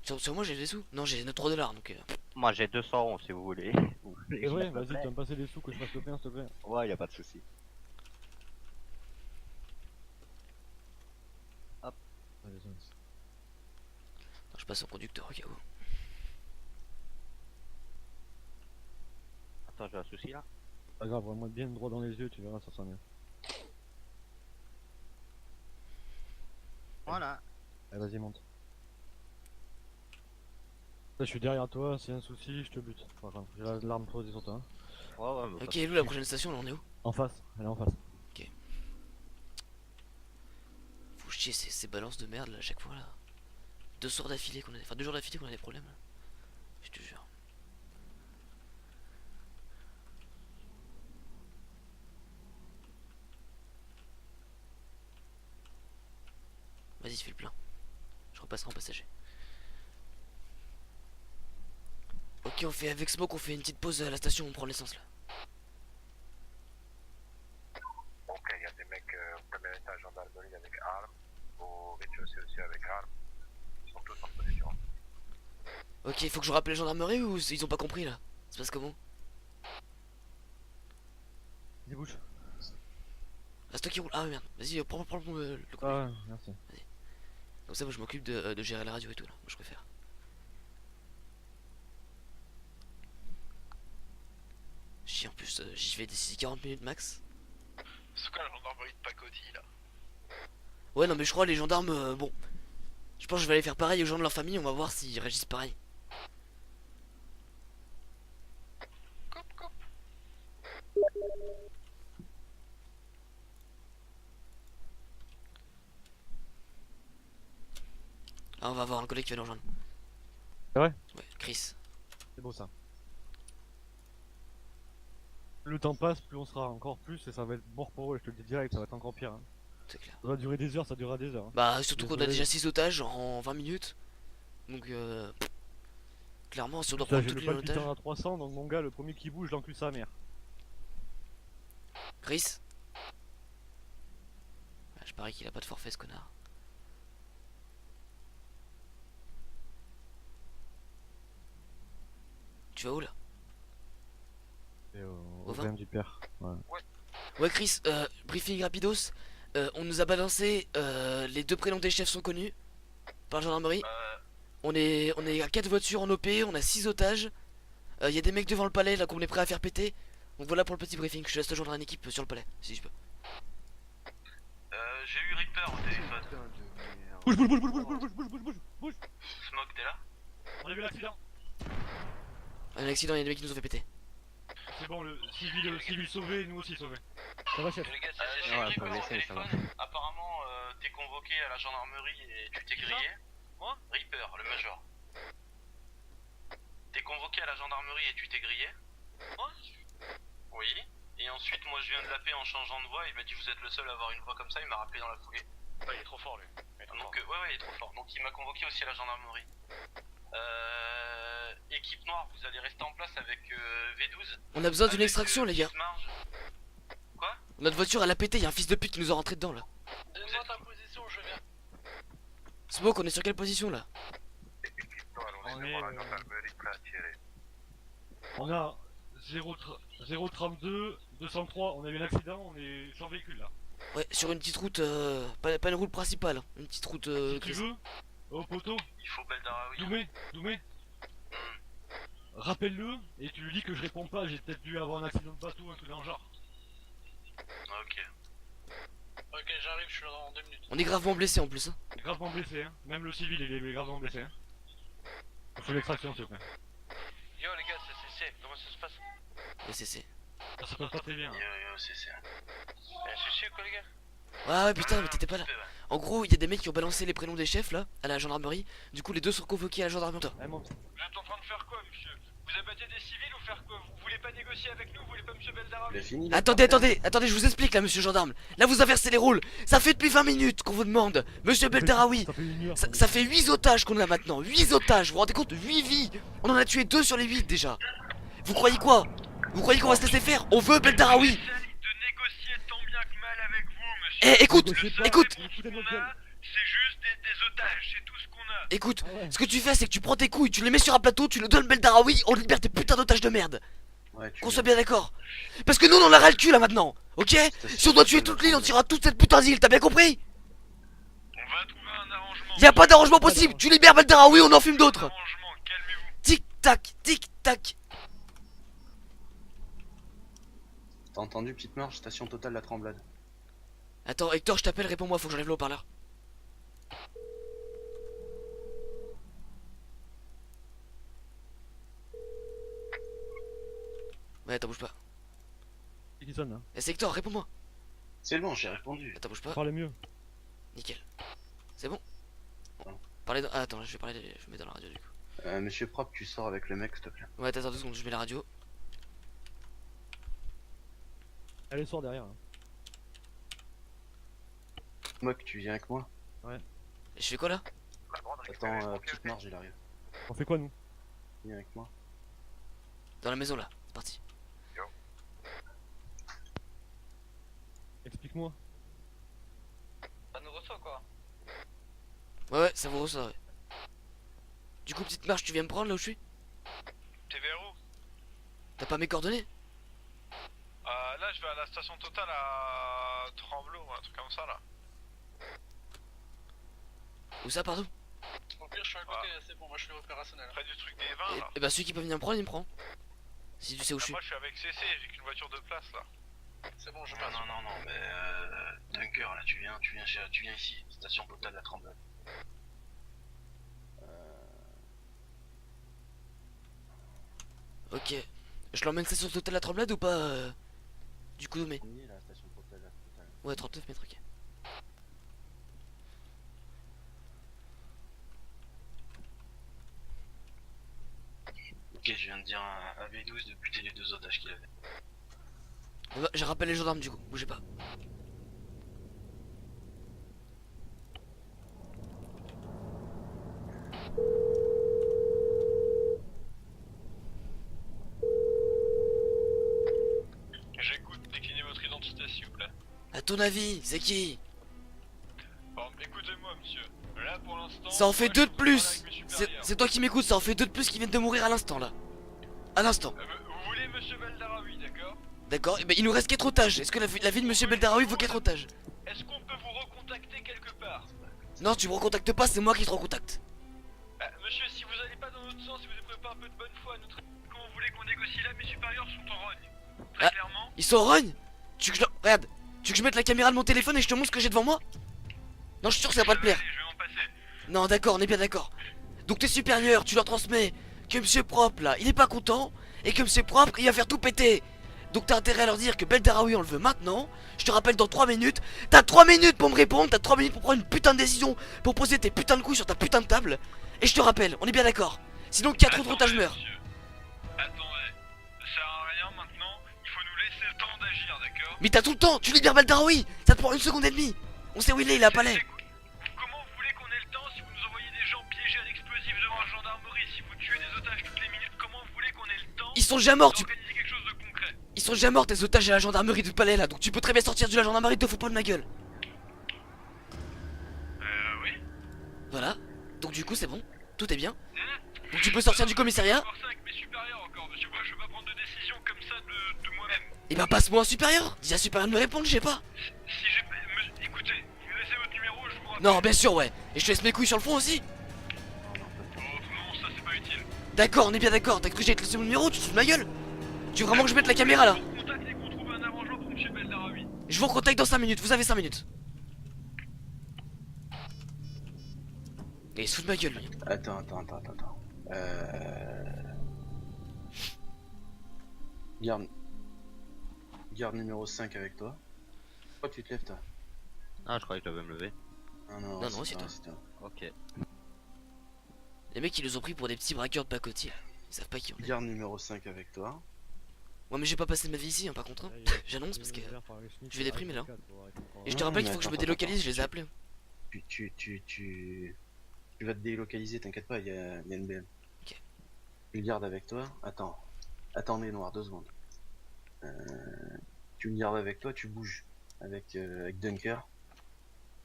Sur moi j'ai des sous? Non, j'ai 3 dollars donc. Moi j'ai 211 si vous voulez. Vous voulez C'est que je vrai, mette le vas-y, tu plein vas me passer des sous que je fasse le plein s'il te plaît. Ouais, y a pas de souci. Allez, Je passe au conducteur au cas où. Attends, j'ai un souci là. Pas grave, vraiment bien droit dans les yeux, tu verras, ça sera mieux. Voilà. Allez, vas-y, monte. Là, je suis derrière toi, s'il y a un souci, je te bute. Par contre, j'ai l'arme posée sur toi. Hein. Ouais, mais Ok, Lou, la prochaine station, là on est où? En face, elle est en face. Faut chier ces balances de merde là à chaque fois là. 2 soirs d'affilée qu'on a. Enfin 2 jours d'affilée qu'on a des problèmes là. Je te jure. Vas-y, fais le plein. Je repasserai en passager. Ok, on fait avec Smoke, on fait une petite pause à la station, on prend l'essence là. Ok, il y a des mecs au premier étage gendarmerie avec armes, au rez-de-chaussée aussi avec armes. Ils sont tous en position. Ok, faut que je rappelle la gendarmerie ou ils ont pas compris là? Ça se passe comment? Vas-y, bouge. Ah, c'est toi qui roule. Ah merde, vas-y, prends le conduit. Ah ouais, merci. Comme ça, moi je m'occupe de gérer la radio et tout là. Moi je préfère. Chier en plus, j'y vais d'ici 40 minutes max. C'est quoi la gendarmerie de Pacody là? Ouais, non, mais je crois les gendarmes, bon. Je pense que je vais aller faire pareil aux gens de leur famille, on va voir s'ils réagissent pareil. Ah, on va avoir un collègue qui va nous rejoindre. C'est vrai? Ouais, Chris. C'est beau ça. Plus le temps passe, plus on sera encore plus et ça va être mort pour eux, je te le dis direct, ça va être encore pire. Hein. C'est clair. Ça va durer des heures, ça durera des heures. Hein. Bah, surtout qu'on a Désolé. déjà 6 otages en 20 minutes. Donc, clairement, si on doit Là, prendre j'ai toutes le les otages. palpitant à 300, donc mon gars, le premier qui bouge, l'encule sa mère. Chris. Ah, je parie qu'il a pas de forfait, ce connard. Tu vas où là? Et Au au vin VM du père. Ouais. Ouais, Chris, briefing rapidos. On nous a balancé les 2 prénoms des chefs sont connus par la gendarmerie. On est à 4 voitures en OP, on a 6 otages. Y a des mecs devant le palais là qu'on est prêt à faire péter. Donc voilà pour le petit briefing. Je te laisse te joindre à une équipe sur le palais si je peux. J'ai eu Reaper au téléphone. Bouge, bouge, bouge, bouge, bouge, bouge, bouge, bouge, bouge, bouge. Smoke, t'es là? On a vu l'accident. Un accident, y'a des mecs qui nous ont fait péter. C'est bon, le civil sauvé, nous aussi sauvés. Ça va, chef? Les gars, j'ai eu Reaper au téléphone. Apparemment, t'es convoqué à la gendarmerie et tu t'es grillé. Moi? Reaper, le major. T'es convoqué à la gendarmerie et tu t'es grillé. Moi? Oui. Et ensuite, moi, je viens de l'appeler en changeant de voix. Il m'a dit, vous êtes le seul à avoir une voix comme ça. Il m'a rappelé dans la foulée. Bah, il est trop fort lui. Donc, ouais, il est trop fort. Donc, il m'a convoqué aussi à la gendarmerie. Équipe noire, vous allez rester en place avec V12. On a besoin d'une extraction, les gars. Marge. Quoi? Notre voiture elle a pété, y'a un fils de pute qui nous a rentré dedans là. Donne-moi ta position, je viens. Smoke, on est sur quelle position là? On a 032, 203, on a eu un accident, on est sans véhicule là. Ouais, sur une petite route, pas une route principale, hein. Une petite route. Si tu veux, au poteau, Il faut Beldaraoui. Doumé, rappelle-le et tu lui dis que je réponds pas, j'ai peut-être dû avoir un accident de bateau, un truc dans le genre. Ok. Ok, j'arrive, je suis là dans 2 minutes. On est gravement blessé en plus, hein. Il est gravement blessé, hein. Même le civil il est gravement blessé. Hein. On fait l'extraction s'il te plaît. Yo les gars, c'est comment ça se passe? Ouais, c'est. Ça se passe pas très bien. Hein. Yo, c'est. Y'a un souci ou quoi les gars? Ouais, putain, mais t'étais pas là. En gros, il y a des mecs qui ont balancé les prénoms des chefs là, à la gendarmerie. Du coup, les 2 sont convoqués à la gendarmerie. Eh, mon petit. Vous êtes en train de faire quoi, monsieur? Vous abattez des civils ou faire quoi? Vous voulez pas négocier avec nous? Vous voulez pas monsieur Beldaraoui? Attendez, je vous explique là, monsieur gendarme. Là, vous inversez les rôles. Ça fait depuis 20 minutes qu'on vous demande. Monsieur Beldaraoui, Ça fait une heure. ça fait 8 otages qu'on a maintenant. 8 otages, vous vous rendez compte? 8 vies. On en a tué 2 sur les 8 déjà. Vous croyez quoi? Vous croyez qu'on va se laisser faire? On veut Beldaraoui. De négocier tant bien que mal avec vous, monsieur. Eh, écoute, C'est juste des otages, c'est tout ce qu'on a. écoute. Ah ouais. Ce que tu fais, c'est que tu prends tes couilles, tu les mets sur un plateau, tu le donnes Beldaraoui, on libère tes putains d'otages de merde. Ouais, Qu'on soit bien d'accord. Parce que nous, on en a ras le cul là maintenant. Ok? Si on doit tuer toute l'île, on tirera toute cette putain d'île, t'as bien compris? On va trouver un arrangement. Y'a pas d'arrangement possible, tu libères Beldaraoui, on en fume d'autres. Arrangement, calmez-vous. Tic tac, tic tac. T'as entendu, petite marge, station totale la Tremblade. Attends, Hector, je t'appelle, réponds-moi, faut que j'enlève le haut-parleur. Ouais, attends, bouge pas. C'est qui sonne là? Eh, c'est Hector, réponds-moi. C'est bon, j'ai répondu. Attends, bouge pas. Parle mieux. Nickel. C'est bon? Ouais. Parlez dans... Ah, attends, je vais parler, je mets dans la radio du coup. Monsieur Propre, tu sors avec le mec, s'il te plaît. Ouais, attends 2 secondes, je mets la radio. Allez, sors derrière. Hein. Smoke, tu viens avec moi? Et je fais quoi là? Attends, petite marge, il arrive. On fait quoi nous? Viens avec moi. Dans la maison là, c'est parti. Explique-moi. Ça nous reçoit quoi? Ouais, ça vous reçoit, ouais. Du coup, petite marche, tu viens me prendre là où je suis? T'es vers où? T'as pas mes coordonnées? Là, je vais à la station totale à Tremblot ou un truc comme ça là. Où ça, pardon? Au pire, je suis à côté, c'est bon, moi je suis opérationnel. Près du truc des vins là. Et bah, celui qui peut venir me prendre, il me prend. Si tu sais où je suis. Moi, je suis avec CC, j'ai qu'une voiture de place là. C'est bon, je Non, passe. non, mais Dunker, là, tu viens ici, station Total à Tremblay. Ok. Je l'emmène station Total à Tremblade ou pas du coup mais. Ouais 39 mètres ok. Ok, je viens de dire à V12 de buter les 2 otages qu'il avait. J'ai rappelé les gendarmes du coup, bougez pas. J'écoute, déclinez votre identité s'il vous plaît. À ton avis, c'est qui? Bon, écoutez-moi monsieur, là pour l'instant... Ça en fait moi, 2 je de peux parler plus. avec mes supérieurs. C'est toi qui m'écoutes, ça en fait 2 de plus qui viennent de mourir à l'instant là. À l'instant. Vous voulez monsieur Beldaraoui, d'accord? D'accord, et ben il nous reste 4 otages. Est-ce que la vie de monsieur Beldaraoui vaut 4 otages? Est-ce qu'on peut vous recontacter quelque part? Non, tu me recontactes pas, c'est moi qui te recontacte. Monsieur, si vous allez pas dans notre sens, si vous n'avez pas un peu de bonne foi, comment vous voulez qu'on négocie là? Mes supérieurs sont en rogne. Très clairement. Ils sont en rogne. Tu veux que je... Regarde, tu veux que je mette la caméra de mon téléphone et je te montre ce que j'ai devant moi? Non, je suis sûr que ça va pas te plaire. Je vais m'en passer. Non, d'accord, on est bien d'accord. Donc tes supérieurs, tu leur transmets que monsieur Propre là, il est pas content et que monsieur Propre, il va faire tout péter. Donc t'as intérêt à leur dire que Beldaraoui on le veut maintenant. Je te rappelle dans 3 minutes. T'as 3 minutes pour me répondre, t'as 3 minutes pour prendre une putain de décision, pour poser tes putains de couilles sur ta putain de table. Et je te rappelle, on est bien d'accord. Sinon 4 autres otages meurent. Attendez, ça sert à rien maintenant, il faut nous laisser le temps d'agir, d'accord? Mais t'as tout le temps, tu libères Beldaraoui. Ça te prend 1 seconde et demie. On sait où il est à Palais. Comment vous voulez qu'on ait le temps si vous nous envoyez des gens piégés à l'explosif devant la gendarmerie, si vous tuez des otages toutes les minutes, comment vous voulez qu'on ait le temps Ils sont déjà morts, d'organiser quelque chose de concret? Ils sont déjà morts tes otages à la gendarmerie du Palais là. Donc tu peux très bien sortir de la gendarmerie, te fous pas de ma gueule. Oui. Voilà. Donc du coup c'est bon. Tout est bien. Donc tu peux sortir du commissariat. Et bah passe-moi un supérieur. Dis à un supérieur de me répondre, je sais pas. Si j'ai... Écoutez, vous me laissez votre numéro, je vous rappelle. Non bien sûr ouais. Et je te laisse mes couilles sur le front aussi. Oh non, ça c'est pas utile. D'accord, on est bien d'accord. T'as cru que j'allais te laisser mon numéro? Tu te fous de ma gueule? Tu veux vraiment que je mette la caméra là? Contactez qu'on trouve un arrangement pour monsieur Beldaraoui. Je vous recontacte dans 5 minutes, vous avez 5 minutes. Et il se fout de ma gueule lui. Attends. Garde numéro 5 avec toi. Pourquoi tu te lèves toi? Ah, je croyais que je devais me lever. Ah non, Non, c'est toi. Ok. Les mecs ils les ont pris pour des petits braqueurs de pacotiers. Ils savent pas qui on est. Garde numéro 5 avec toi. Ouais mais j'ai pas passé ma vie ici hein, par contre hein. J'annonce parce que je vais déprimer là. Et je te rappelle qu'il faut que je me délocalise, je les ai appelés. Tu vas te délocaliser, t'inquiète pas, il y a une BM. Ok. Tu le gardes avec toi. Attendez noir, 2 secondes. Tu le gardes avec toi, tu bouges avec Dunker.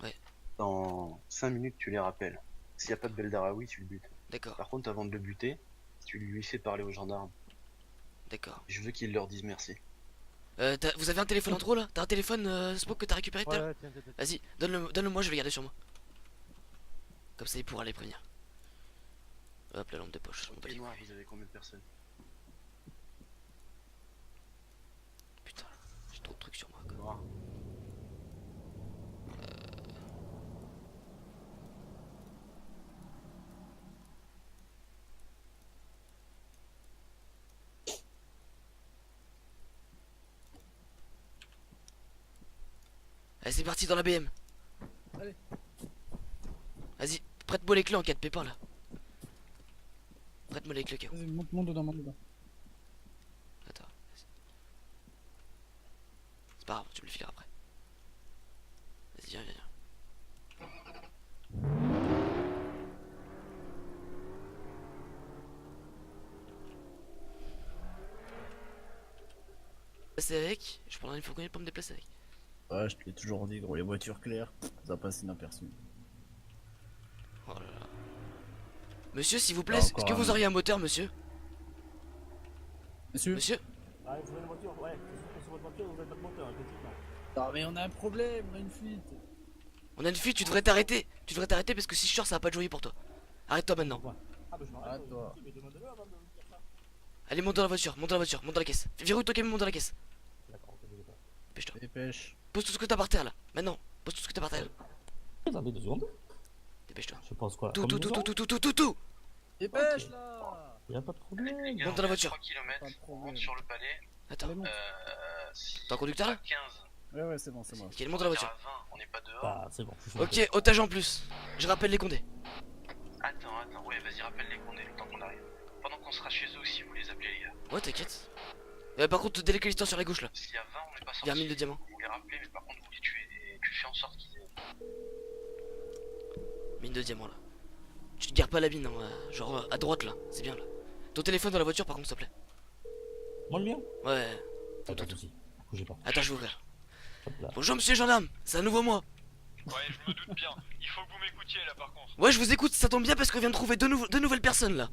Ouais. Dans 5 minutes, tu les rappelles. S'il n'y a pas de Beldaraoui, tu le butes. D'accord. Par contre, avant de le buter, tu lui fais parler aux gendarmes. D'accord. Je veux qu'ils leur disent merci. Vous avez un téléphone en trop là? T'as un téléphone Spock que t'as récupéré tout à l'heure? Vas-y, donne-le moi, je vais garder sur moi. Comme ça il pourra les prévenir. Hop, la lampe de poche. Ok, noir, vous avez combien de personnes? Putain, j'ai trop de trucs sur moi quoi. Noir. Allez c'est parti dans la BM. Allez. Vas-y, prête-moi les clés en cas de pépin là. Prête-moi les clés K.O. Vas-y, monte dedans, monte dedans. Attends, vas-y. C'est pas grave, tu me le fileras après. Vas-y, viens. Passer avec, je prendrai une fourgonnette pour me déplacer avec. Ouais, je te l'ai toujours dit, gros, les voitures claires, ça passe inaperçu. Oh là là. Monsieur, s'il vous plaît, Ah, est-ce encore que un. vous auriez un moteur, monsieur? Monsieur Ah, vous avez une voiture? Ouais, sur votre voiture, vous avez pas de moteur, effectivement. Non, mais on a un problème, on a une fuite. On a une fuite, tu devrais t'arrêter. Tu devrais t'arrêter parce que si je sors, ça va pas te jouer pour toi. Arrête-toi maintenant. Ah, bah je m'arrête. Arrête-toi. Mais demandez-le avant de me dire ça. Allez, monte dans la voiture, monte dans la voiture, monte dans la caisse. Verrouille ton camion, monte dans la caisse. D'accord, ok, je vais pas. Dépêche-toi. Dépêche. pose tout ce que t'as par terre là. Maintenant, pose tout ce que t'as par terre. Attendez 2 secondes. Dépêche-toi. Je pense quoi? Tout. Dépêche là. Y'a pas de problème. Monte dans la voiture. 3 km, on monte sur le palais. Attends. Si T'es un conducteur là? 15. Ouais, c'est bon, c'est moi. Ok, monte dans la voiture. À 20, on n'est pas dehors. Bah, c'est bon. je suis Ok, otage en plus. Je rappelle les condés. Attends, ouais, vas-y, rappelle les condés le temps qu'on arrive. Pendant qu'on sera chez eux aussi, vous les appelez, les gars. Ouais, t'inquiète. Par contre, délocalise-toi sur la gauche là. S'il y a 20, on n'est pas sorti. Vers 1000 de diamants. Vous les rappelez, mais par contre, vous les tuez et tu fais en sorte qu'ils aient. Mine de diamants là. Tu te gares pas la mine, hein, genre à droite là, c'est bien là. Ton téléphone dans la voiture par contre, s'il te plaît. Moi le mien? Ouais. Pas de soucis. Bougez pas. Attends, je vais ouvrir. Hop là. Bonjour monsieur le gendarme, c'est un nouveau mois. Ouais, je me doute bien. Il faut que vous m'écoutiez là par contre. Ouais, je vous écoute, ça tombe bien parce qu'on vient de trouver deux nouvelles personnes là.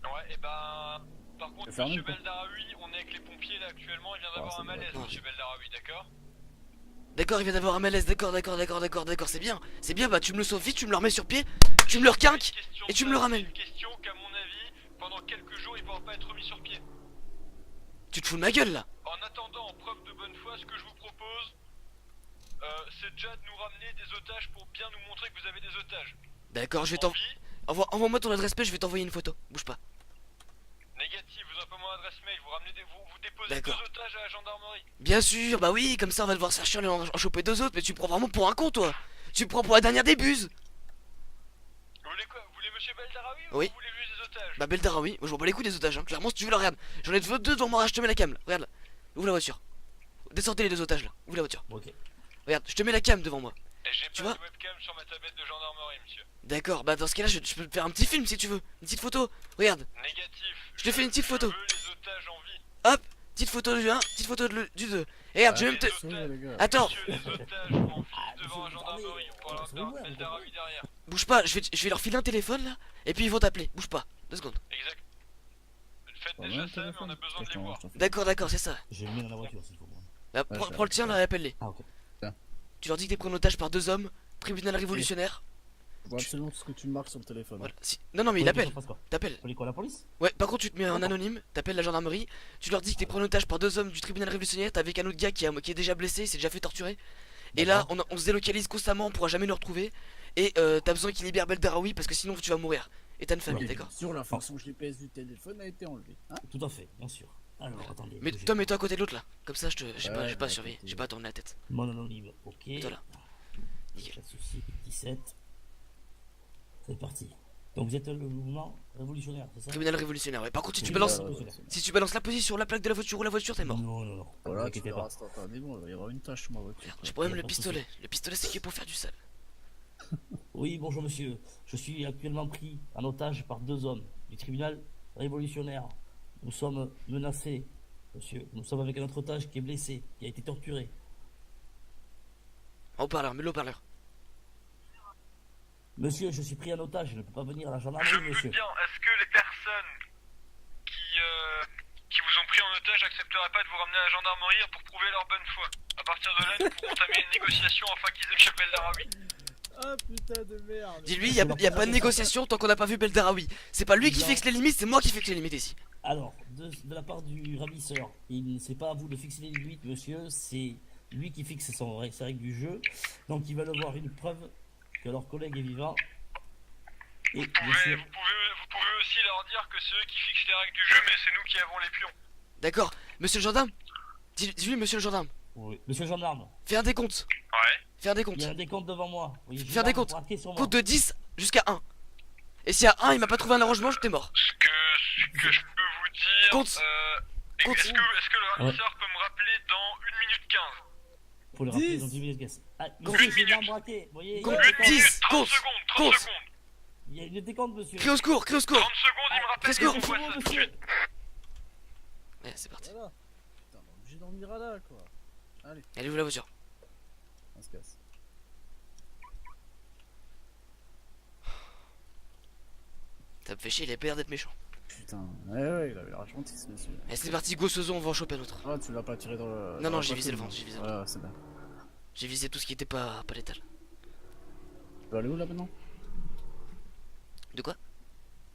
Ouais, et bah. Par contre, monsieur Beldaraoui, on est avec les pompiers là actuellement. Il vient d'avoir un malaise, monsieur Beldaraoui, d'accord? D'accord, il vient d'avoir un malaise, d'accord, c'est bien. C'est bien, bah tu me le sauves vite, tu me le remets sur pied, tu me le requinques et tu me le ramènes. Une question qu'à mon avis, pendant quelques jours, il pourra pas être remis sur pied. Tu te fous de ma gueule là. En attendant, en preuve de bonne foi, ce que je vous propose, c'est déjà de nous ramener des otages pour bien nous montrer que vous avez des otages. D'accord, je vais t'envoyer. Envoie-moi ton adresse mail, je vais t'envoyer une photo. Bouge pas. Négatif, vous avez pas mon adresse mail, vous ramenez vous déposez 2 D'accord. otages à la gendarmerie. Bien sûr, bah oui, comme ça on va devoir se faire chier en choper 2 autres, mais tu me prends vraiment pour un con toi. Tu me prends pour la dernière des buses. Vous voulez quoi? Vous voulez monsieur Beldaraoui ou Oui. vous voulez juste des otages? Bah Beldaraoui, moi je m'en bats les couilles des otages, hein. Clairement si tu veux là, regarde. J'en ai 2 devant moi, je te mets la cam là. Regarde là. Ouvre la voiture. Descendez les 2 otages là. Ouvre la voiture. Ok. Regarde, je te mets la cam devant moi. Et j'ai Tu pas vois de webcam sur ma tablette de gendarmerie, monsieur. D'accord, bah dans ce cas là je peux te faire un petit film si tu veux. Une petite photo. Regarde. Négatif. Je te fais une petite photo. Je veux les otages en vie. Hop, petite photo du 1, petite photo du 2. Et regarde, je vais même te. Attends, Monsieur, les otages en vie devant la gendarmerie. On pourra leur faire Beldaraoui derrière. bouge pas, je vais leur filer un téléphone là, et puis ils vont t'appeler. Bouge pas, 2 secondes. Exact. Faites déjà ça, mais on a besoin de les voir. D'accord, c'est ça. J'ai le mien dans la voiture s'il faut. Bah, prends le tien là et appelle-les. Ah ok. Tu leur dis que t'es pris en otage par 2 hommes, tribunal révolutionnaire. Je vois absolument tout ce que tu marques sur le téléphone. Voilà. Non, mais il appelle. T'appelles. Faut quoi, la police? Ouais, par contre, tu te mets un anonyme, t'appelles la gendarmerie, tu leur dis que t'es pris en otage par 2 hommes du tribunal révolutionnaire, t'es avec un autre gars qui est déjà blessé, il s'est déjà fait torturer. Et là, on se délocalise constamment, on pourra jamais nous retrouver. Et t'as besoin qu'il libère Beldaraoui parce que sinon tu vas mourir. Et t'as une famille, d'accord? Sur la fonction GPS du téléphone a été enlevée. Hein? Tout à fait, bien sûr. Alors attendez. Mais toi, mets-toi à côté de l'autre là. Comme ça, j'ai pas surveillé, j'ai pas à tourner la tête. Mon anonyme, ok. Toi là. Pas de soucis, 17. C'est parti. Donc vous êtes le mouvement révolutionnaire, c'est ça? Tribunal révolutionnaire, ouais. Par contre, si tu balances la position, la plaque de la voiture ou la voiture, t'es mort. Non. Voilà, tu verras instantanément, il y aura une tâche sur ma voiture. J'ai pas même le pistolet. Le pistolet, c'est qui est pour faire du sale. Oui, bonjour monsieur. Je suis actuellement pris en otage par 2 hommes du tribunal révolutionnaire. Nous sommes menacés, monsieur. Nous sommes avec un autre otage qui est blessé, qui a été torturé. Haut-parleur, mets le haut-parleur. Monsieur, je suis pris en otage, je ne peux pas venir à la Je gendarmerie, me doute monsieur. bien, est-ce que les personnes qui vous ont pris en otage accepteraient pas de vous ramener à la gendarmerie pour prouver leur bonne foi? À partir de là, nous pourrons entamer une négociation afin qu'ils aient le Beldaraoui. Ah putain de merde. Dis-lui, y a pas de négociation tant qu'on n'a pas vu Beldaraoui. C'est pas lui qui fixe les limites, c'est moi qui fixe les limites ici. Alors, de la part du ravisseur, c'est pas à vous de fixer les limites, monsieur, c'est lui qui fixe ses règles du jeu. Donc ils veulent voir une preuve que leur collègue est vivant. Et Vous pouvez aussi leur dire que c'est eux qui fixent les règles du jeu, mais c'est nous qui avons les pions. D'accord, monsieur le gendarme. Dis-lui, monsieur le gendarme. Oui, monsieur le gendarme. Fais un décompte. Ouais. Fais un décompte. Il y a un décompte devant moi. Oui, Fais un décompte. Compte de 10 jusqu'à 1. Et si à 1 il m'a pas trouvé un arrangement, je t'ai mort. Ce que je peux vous dire. Compte. Est-ce que le ravisseur peut me rappeler dans 1 minute 15? Faut le rappeler dans 10 minutes. Ah, Compte. monsieur, j'ai embraqué. Vous voyez, Compte. il y a un décompte. 10. 30 Compte. secondes, 30 Compte. secondes. Il y a une décompte, monsieur. Crie au secours, crie au secours. 30 secondes, il me rappelle Crie au qu'on secours. voit ça tout de monsieur. suite. Ouais, c'est parti. Voilà. Putain, on est obligé d'en venir à là quoi. Allez, Allez, ouvre la voiture. on se casse. Ça me fait chier, il a pas l'air d'être méchant. Putain, ouais, il avait l'air gentil ce monsieur. Allez, c'est parti, go Sozo, on va en choper un autre. Ah, tu l'as pas tiré dans le. Non, j'ai visé le ventre, j'ai visé le ventre. Voilà, c'est bien. J'ai visé tout ce qui était pas létal. Tu peux aller où là maintenant? De quoi?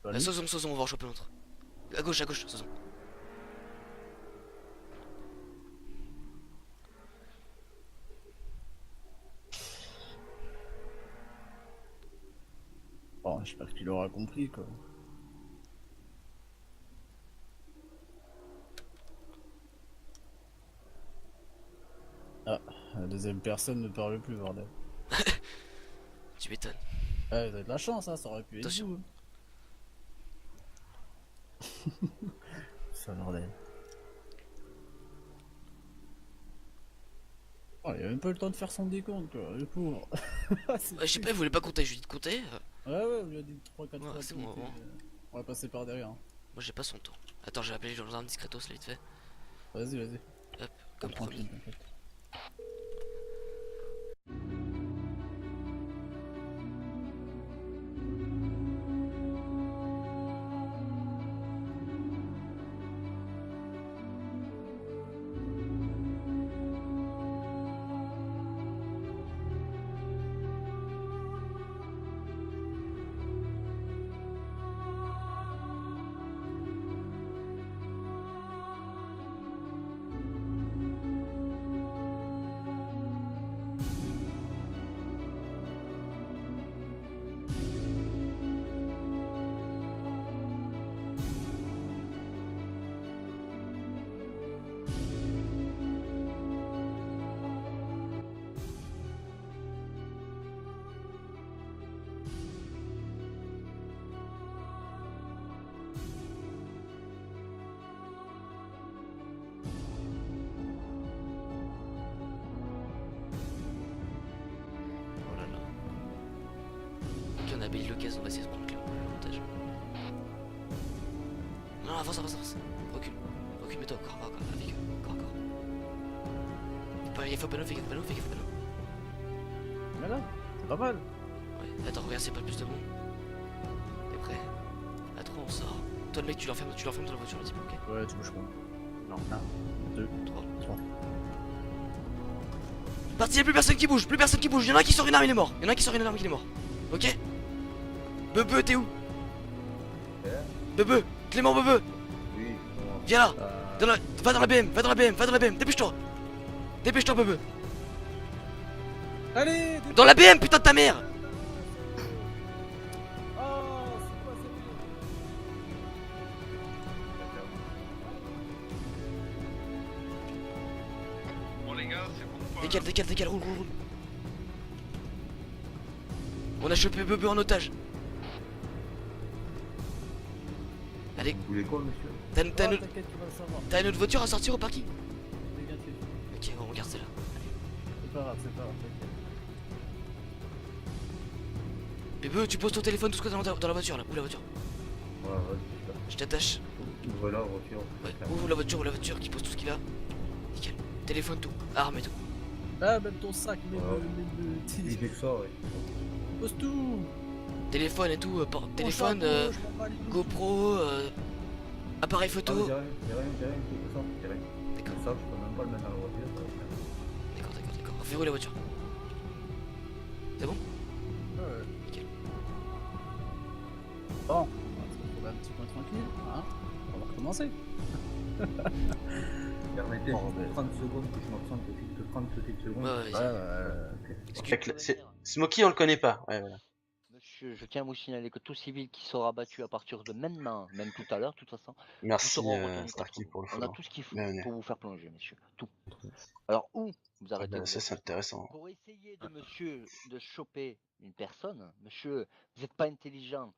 Allez. Sozo, on va en choper un autre. À gauche, Sozo. j'espère que tu l'auras compris, quoi. Ah, la deuxième personne ne parle plus, bordel. Tu m'étonnes. Ah, vous avez de la chance, hein, ça aurait pu être Attention. vous. Ça, bordel. Oh, il a même pas eu le temps de faire son décompte, quoi, le pauvre. Je sais pas, il voulait pas compter, je lui ai dit de compter. Ouais, on lui a dit 3-4 Ouais, fois. c'est de bon, compter, bon. On va passer par derrière. Hein. Moi j'ai pas son tour. Attends, j'ai appelé les gendarmes discretos là vite fait. Vas-y. Hop, comme Tranquille, promis. t'inquiète. Oh là là. Ok, on a baillé l'occasion, on va essayer de prendre le montage. Non, avance. Recule, mets-toi encore, avec eux. Encore. Il faut pas nous, fais gaffe, pas nous. Mais là, c'est pas mal. Ouais, attends, regarde, c'est pas plus de monde. T'es prêt? À 3, on sort. Toi, le mec, tu l'enfermes dans la voiture, le type, ok? Ouais, tu bouges pas. Non, 1, 2, 3. Parti, y'a plus personne qui bouge, Y'en a un qui sort une arme, il est mort. Ok? Bebe, t'es où? Bebe, Clément Bebe. Oui, Viens là. Va dans la BM, dépêche-toi, Bebe. Allez, Dans la BM, putain de ta mère. Bon les gars, c'est bon quoi. Décale, roule. On a chopé Bebe en otage. Allez, Vous voulez quoi, monsieur? t'as une t'inquiète, tu vas le savoir. t'as une autre voiture à sortir au parking? Négatif. Ok, on regarde celle-là. C'est pas grave, t'inquiète. Bebe, tu poses ton téléphone, tout ce que t'as dans la voiture là. Où la voiture? Ouais, vas-y, Je t'attache. ouvre la voiture. Ouais, ouvre la voiture, qui pose tout ce qu'il a. Nickel. Téléphone, tout. Arme et tout. Ah, même ton sac, mais Il fait que ça, ouais. pose tout. Téléphone et tout. Téléphone, Chapeau, je m'en bats les couilles. GoPro, appareil photo. J'ai rien, j'ai rien. D'accord. Ça, je peux même pas le mettre dans la voiture. D'accord. Verrouille la voiture. C'est bon? Ouais. Nickel. Bon, on va se retrouver un petit peu tranquille, hein. On va recommencer. Permettez 30 secondes que je m'absente de 30 petites secondes. Ouais, vas-y. Smokey, on le connaît pas. Ouais, voilà. Monsieur, je tiens à vous signaler que tout civil qui sera battu à partir de maintenant, même tout à l'heure, de toute façon, Merci, nous serons retenus Starkey, contre pour le vous. On a follow. tout ce qu'il faut Bienvenue. pour vous faire plonger, monsieur. Tout. Alors, où vous arrêtez Ben, vous ça, êtes c'est intéressant. Pour essayer de monsieur de choper une personne, monsieur, vous n'êtes pas intelligent.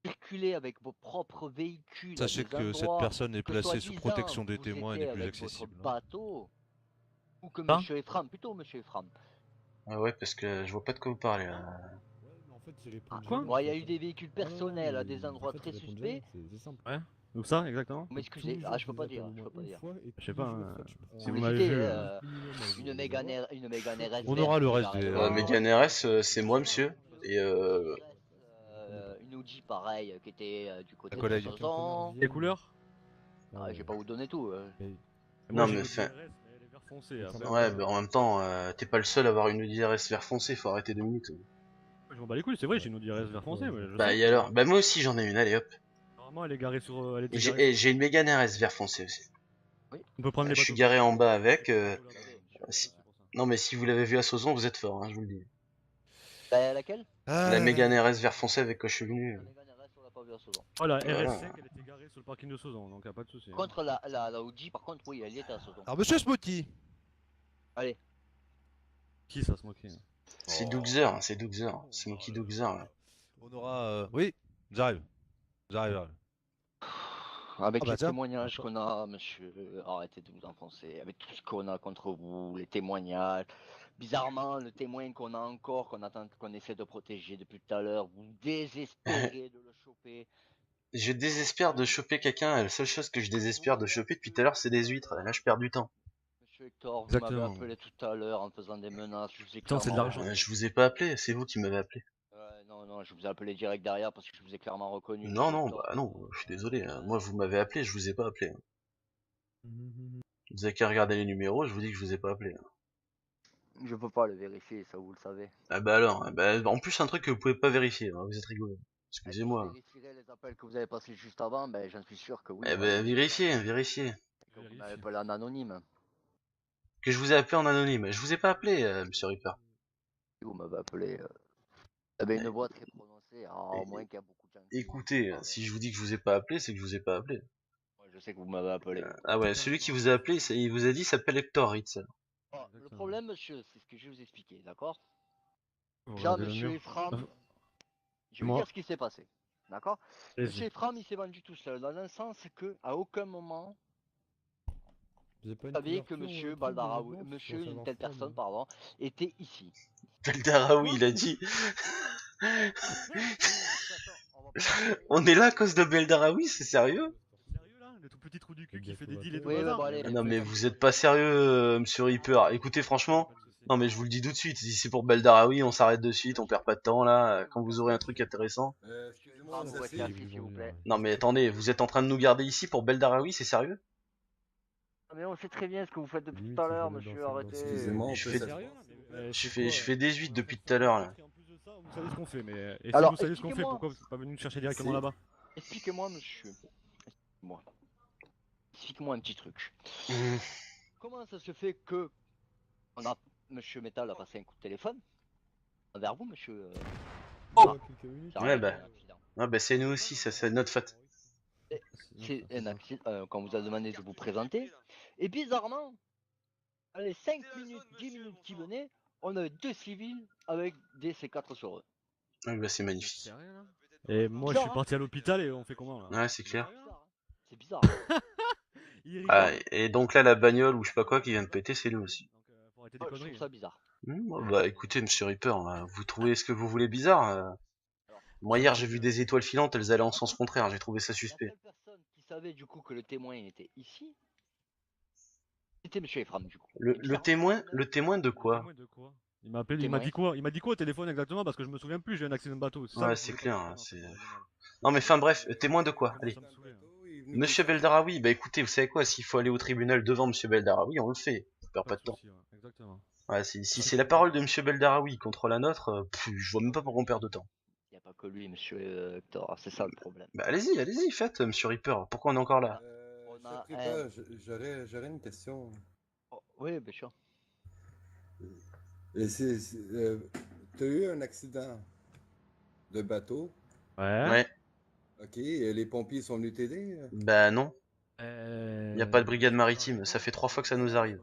Circulez avec vos propres véhicules. Sachez à des que cette endroits personne est que placée sous soi-disant, protection des vous témoins et étiez n'est plus avec accessible. votre bateau. Ou que Hein monsieur Ephraim, plutôt monsieur Ephraim. Ah ouais, parce que je vois pas de quoi vous parlez là. Moi, il y a eu des véhicules personnels à des endroits très suspects. Ouais. Où ça exactement? Vous m'excusez, je peux pas dire. Je sais pas. Si vous Vous m'avez hésitez, vu. une Mégane RS. On aura le reste des. Mégane RS, c'est moi, monsieur. Et Une Audi pareil qui était du côté Un collègue. de Soissons. Les couleurs? Ah, je vais pas vous donner tout. non, mais enfin. Ouais, mais en même temps, t'es pas le seul à avoir une Audi RS vert foncé, faut arrêter 2 minutes. Je m'en bats les couilles, c'est vrai, j'ai une Audi RS vert foncé. Mais Bah, et alors? Bah, moi aussi j'en ai une, allez hop. Normalement, elle est garée sur. Et j'ai une Mégane RS vert foncé aussi. On peut prendre les Je suis garé en bas avec. Non, mais si vous l'avez vu à Sauzon, vous êtes fort, hein, je vous le dis. Laquelle? La Mégane RS vert foncé avec quoi je suis venu. On l'a pas vu à Sozon. Oh, la Voilà. RS5, elle était garée sur le parking de Sozon, donc y'a pas de soucis. Par contre, la OG, par contre, oui, elle y était à Sozon. Alors, monsieur Smokey. Allez. Qui ça, Smokey? C'est Dougzer, c'est Dougzer. C'est Moki Dougzer là. On aura. Oui, j'arrive. J'arrive. Avec Ah bah les tiens. témoignages qu'on a, monsieur, arrêtez de vous enfoncer. Avec tout ce qu'on a contre vous, les témoignages. Bizarrement, le témoin qu'on a encore, qu'on essaie de protéger depuis tout à l'heure, vous désespérez de le choper. Je désespère de choper quelqu'un. La seule chose que je désespère de choper depuis tout à l'heure, c'est des huîtres. Là, je perds du temps. Monsieur Hector, vous m'avez Exactement. appelé tout à l'heure en faisant des menaces. Je vous ai Putain, c'est de clairement- l'argent. Je vous ai pas appelé, c'est vous qui m'avez appelé. Non, je vous ai appelé direct derrière parce que je vous ai clairement reconnu. Non, monsieur non, Hector. bah non, je suis désolé. Moi, vous m'avez appelé, je vous ai pas appelé. Vous avez qu'à regarder les numéros, je vous dis que je vous ai pas appelé. Je peux pas le vérifier, ça vous le savez. Ah bah alors, en plus un truc que vous pouvez pas vérifier, hein, vous êtes rigolo. Excusez-moi. Vérifierez les appels que vous avez passés juste avant, ben j'en suis sûr que oui. Eh ben vérifiez. Que vous m'avez appelé en anonyme. Que je vous ai appelé en anonyme. Je vous ai pas appelé, monsieur Ripper. Vous m'avez appelé. Il y avait une voix très prononcée, au moins qu'il y a beaucoup de gens. Écoutez, si je vous dis que je vous ai pas appelé, c'est que je vous ai pas appelé. Je sais que vous m'avez appelé. Ah ouais, celui qui vous a appelé, il vous a dit s'appelle Hector Ritz. Le problème, monsieur, c'est ce que je vais vous expliquer, d'accord? Vous Déjà, regardez le monsieur mur. Ephraim, je vais vous Moi. dire ce qui s'est passé, d'accord? Vas-y. Monsieur Ephraim, il s'est vendu tout seul, dans le sens que, à aucun moment, vous saviez que monsieur Baldaraoui, monsieur une telle personne, pardon, était ici. Beldaraoui, il a dit. On est là à cause de Beldaraoui, c'est sérieux? Le tout petit trou du cul qui fait des deals et tout. Oui, bazar. bon, allez. Ah non mais vous êtes pas sérieux, monsieur Reaper. Écoutez franchement, non mais je vous le dis tout de suite, si c'est pour Beldaraoui, on s'arrête de suite, on perd pas de temps là, quand vous aurez un truc intéressant. Excusez-moi, vous pouvez être s'il vous plaît. Non mais attendez, vous êtes en train de nous garder ici pour Beldaraoui, c'est sérieux? Mais on sait très bien ce que vous faites depuis tout à l'heure, monsieur, arrêtez. Excusez-moi, Je fais des huîtres depuis tout à l'heure là. Vous savez ce qu'on fait, mais. Et si Alors, vous savez ce qu'on fait, expliquez-moi. pourquoi vous êtes pas venu nous chercher directement là-bas? Expliquez-moi, monsieur. Expliquez-moi un petit truc. Comment ça se fait que Monsieur Metal a passé un coup de téléphone vers vous, monsieur Ouais bah c'est nous aussi, ça c'est notre faute. C'est un accident quand vous a demandé de vous présenter. Et bizarrement, les 5 minutes, 10 minutes qui venaient, on avait 2 civils avec des C4 sur eux. Ouais bah c'est magnifique. Et moi je suis parti à l'hôpital et on fait comment là? Ouais c'est clair. C'est bizarre. Ah, et donc là la bagnole ou je sais pas quoi qui vient de péter, c'est nous aussi. Je trouve ça bizarre. Bah écoutez monsieur Reaper, vous trouvez ce que vous voulez bizarre? Moi hier j'ai vu des étoiles filantes, elles allaient en sens contraire, j'ai trouvé ça suspect. La seule personne qui savait du coup que le témoin était ici, c'était monsieur Ephraim du coup. Le témoin de quoi? Il m'a appelé, il m'a dit quoi? Il m'a dit quoi au téléphone exactement parce que je me souviens plus, j'ai eu un accident de bateau. Ouais c'est clair, c'est... Non mais enfin bref, témoin de quoi? Allez. Monsieur Beldaraoui, bah écoutez, vous savez quoi, s'il faut aller au tribunal devant monsieur Beldaraoui, on le fait, on perd pas de temps. Exactement. Ouais, si c'est la parole de monsieur Beldaraoui contre la nôtre, je vois même pas pourquoi on perd de temps. Il n'y a pas que lui, monsieur Hector, c'est ça le problème. Bah allez-y, faites monsieur Reaper, pourquoi on est encore là? J'aurais une question. Oh, oui, bien sûr. T'as eu un accident de bateau? Ouais. Ok, et les pompiers sont venus t'aider? Bah non. Y a pas de brigade maritime, ça fait 3 fois que ça nous arrive.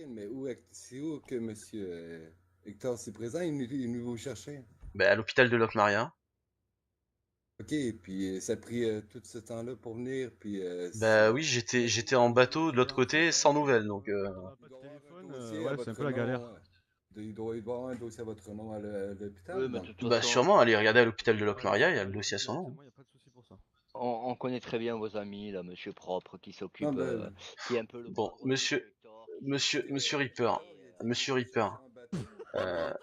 Mais c'est où que monsieur Hector s'est présent? Il est venu vous chercher? Bah à l'hôpital de Locmaria. Ok, puis ça a pris tout ce temps-là pour venir, puis... Bah oui, j'étais en bateau de l'autre côté sans nouvelles, donc... Ouais, c'est un peu la galère. Il doit y avoir un dossier à votre nom à l'hôpital. Bah sûrement, allez regarder à l'hôpital de Locmaria, il y a le dossier à son nom. On connaît très bien vos amis, là, monsieur Propre, qui s'occupe, qui est un peu le... Bon, monsieur Reaper, monsieur Reaper. À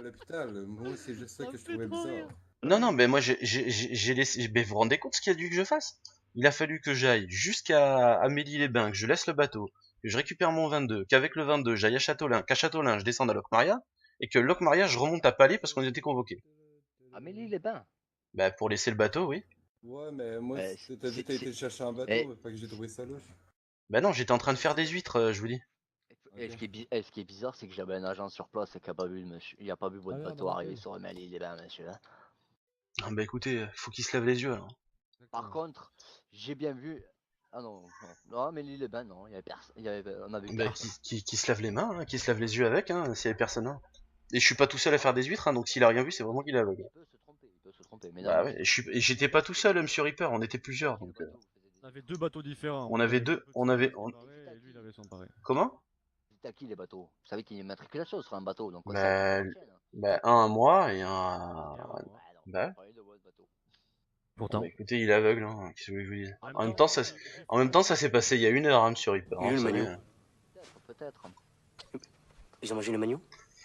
l'hôpital, moi c'est juste ça que je trouvais bizarre. Non, mais moi j'ai laissé... Mais vous vous rendez compte ce qu'il a dû que je fasse? Il a fallu que j'aille jusqu'à Amélie-les-Bains, que je laisse le bateau, que je récupère mon 22, qu'avec le 22 j'aille à Châteaulin, qu'à Châteaulin je descende à Locmaria, et que Locmaria je remonte à Palais parce qu'on était convoqués. Amélie-les-Bains? Bah pour laisser le bateau, oui. Ouais, mais moi t'as dit que t'as été chercher un bateau, fait que j'ai trouvé ça louche. Bah non, j'étais en train de faire des huîtres, je vous dis. Et ce qui est bizarre, c'est que j'avais un agent sur place et qui a pas vu il a pas vu votre ouais, bateau bah, arriver ok. sur le Mali, les bains, monsieur. Hein. Ah bah écoutez, faut qu'il se lave les yeux alors. Par contre, j'ai bien vu. Ah non, non, mais les bains, non, il y avait personne. On avait Bah personne. qui se lave les mains, hein, qui se lave les yeux avec, hein, s'il y avait personne. Hein. Et je suis pas tout seul à faire des huîtres, hein, donc s'il a rien vu, c'est vraiment qu'il est aveugle. Il peut se tromper, mais Bah non. ouais, et j'étais pas tout seul, Monsieur Reaper, on était plusieurs, donc. On avait deux bateaux différents. On avait deux, on avait. Et lui, il avait son pareil. Comment? C'était à qui les bateaux? Vous savez qu'il y a une matriculation sur un bateau, donc on sait Bah, à qui ça appartient, hein. bah un à moi et un à. Bah. Pourtant. Bah, écoutez, il est aveugle, hein. Qu'est-ce que vous voulez que je vous dise? En même temps, ça s'est passé il y a 1 heure, hein, Monsieur Reaper. Il est Hein, le vous savez. magnon. Peut-être. Ils ont mangé le magnon?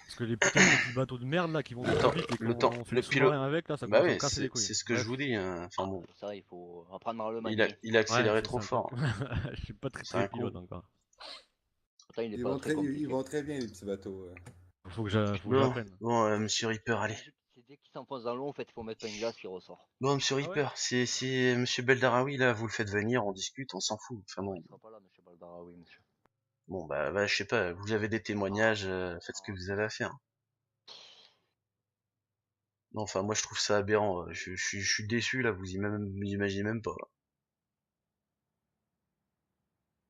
Parce que les putains de petits bateaux de merde là qui vont trop vite et qu'on fait le le pilote. sous-marin avec là, ça Bah commence à oui, me casser les couilles. c'est ce que je vous dis. Hein. Enfin bon. C'est vrai, il faut apprendre à le Il manier. a accéléré Ouais, trop c'est ça, fort. Je suis pas très C'est un pilote con. encore. Pourtant, il est Ils pas vont très très, compliqué. ils vont très bien les petits bateaux. Ouais. Faut que j'apprenne. Bon, Monsieur Reaper, allez. C'est dès qu'il s'enfonce dans l'eau, en fait, il faut mettre une glace qui ressort. Bon, Monsieur Reaper, si Monsieur Beldaraoui là, vous le faites venir, on discute, on s'en fout. Enfin bon. Il sera pas là, monsieur Baldaraoui, monsieur. Bon bah, je sais pas, vous avez des témoignages, faites ce que vous avez à faire. Non, enfin moi je trouve ça aberrant, je suis déçu là, vous imaginez même pas.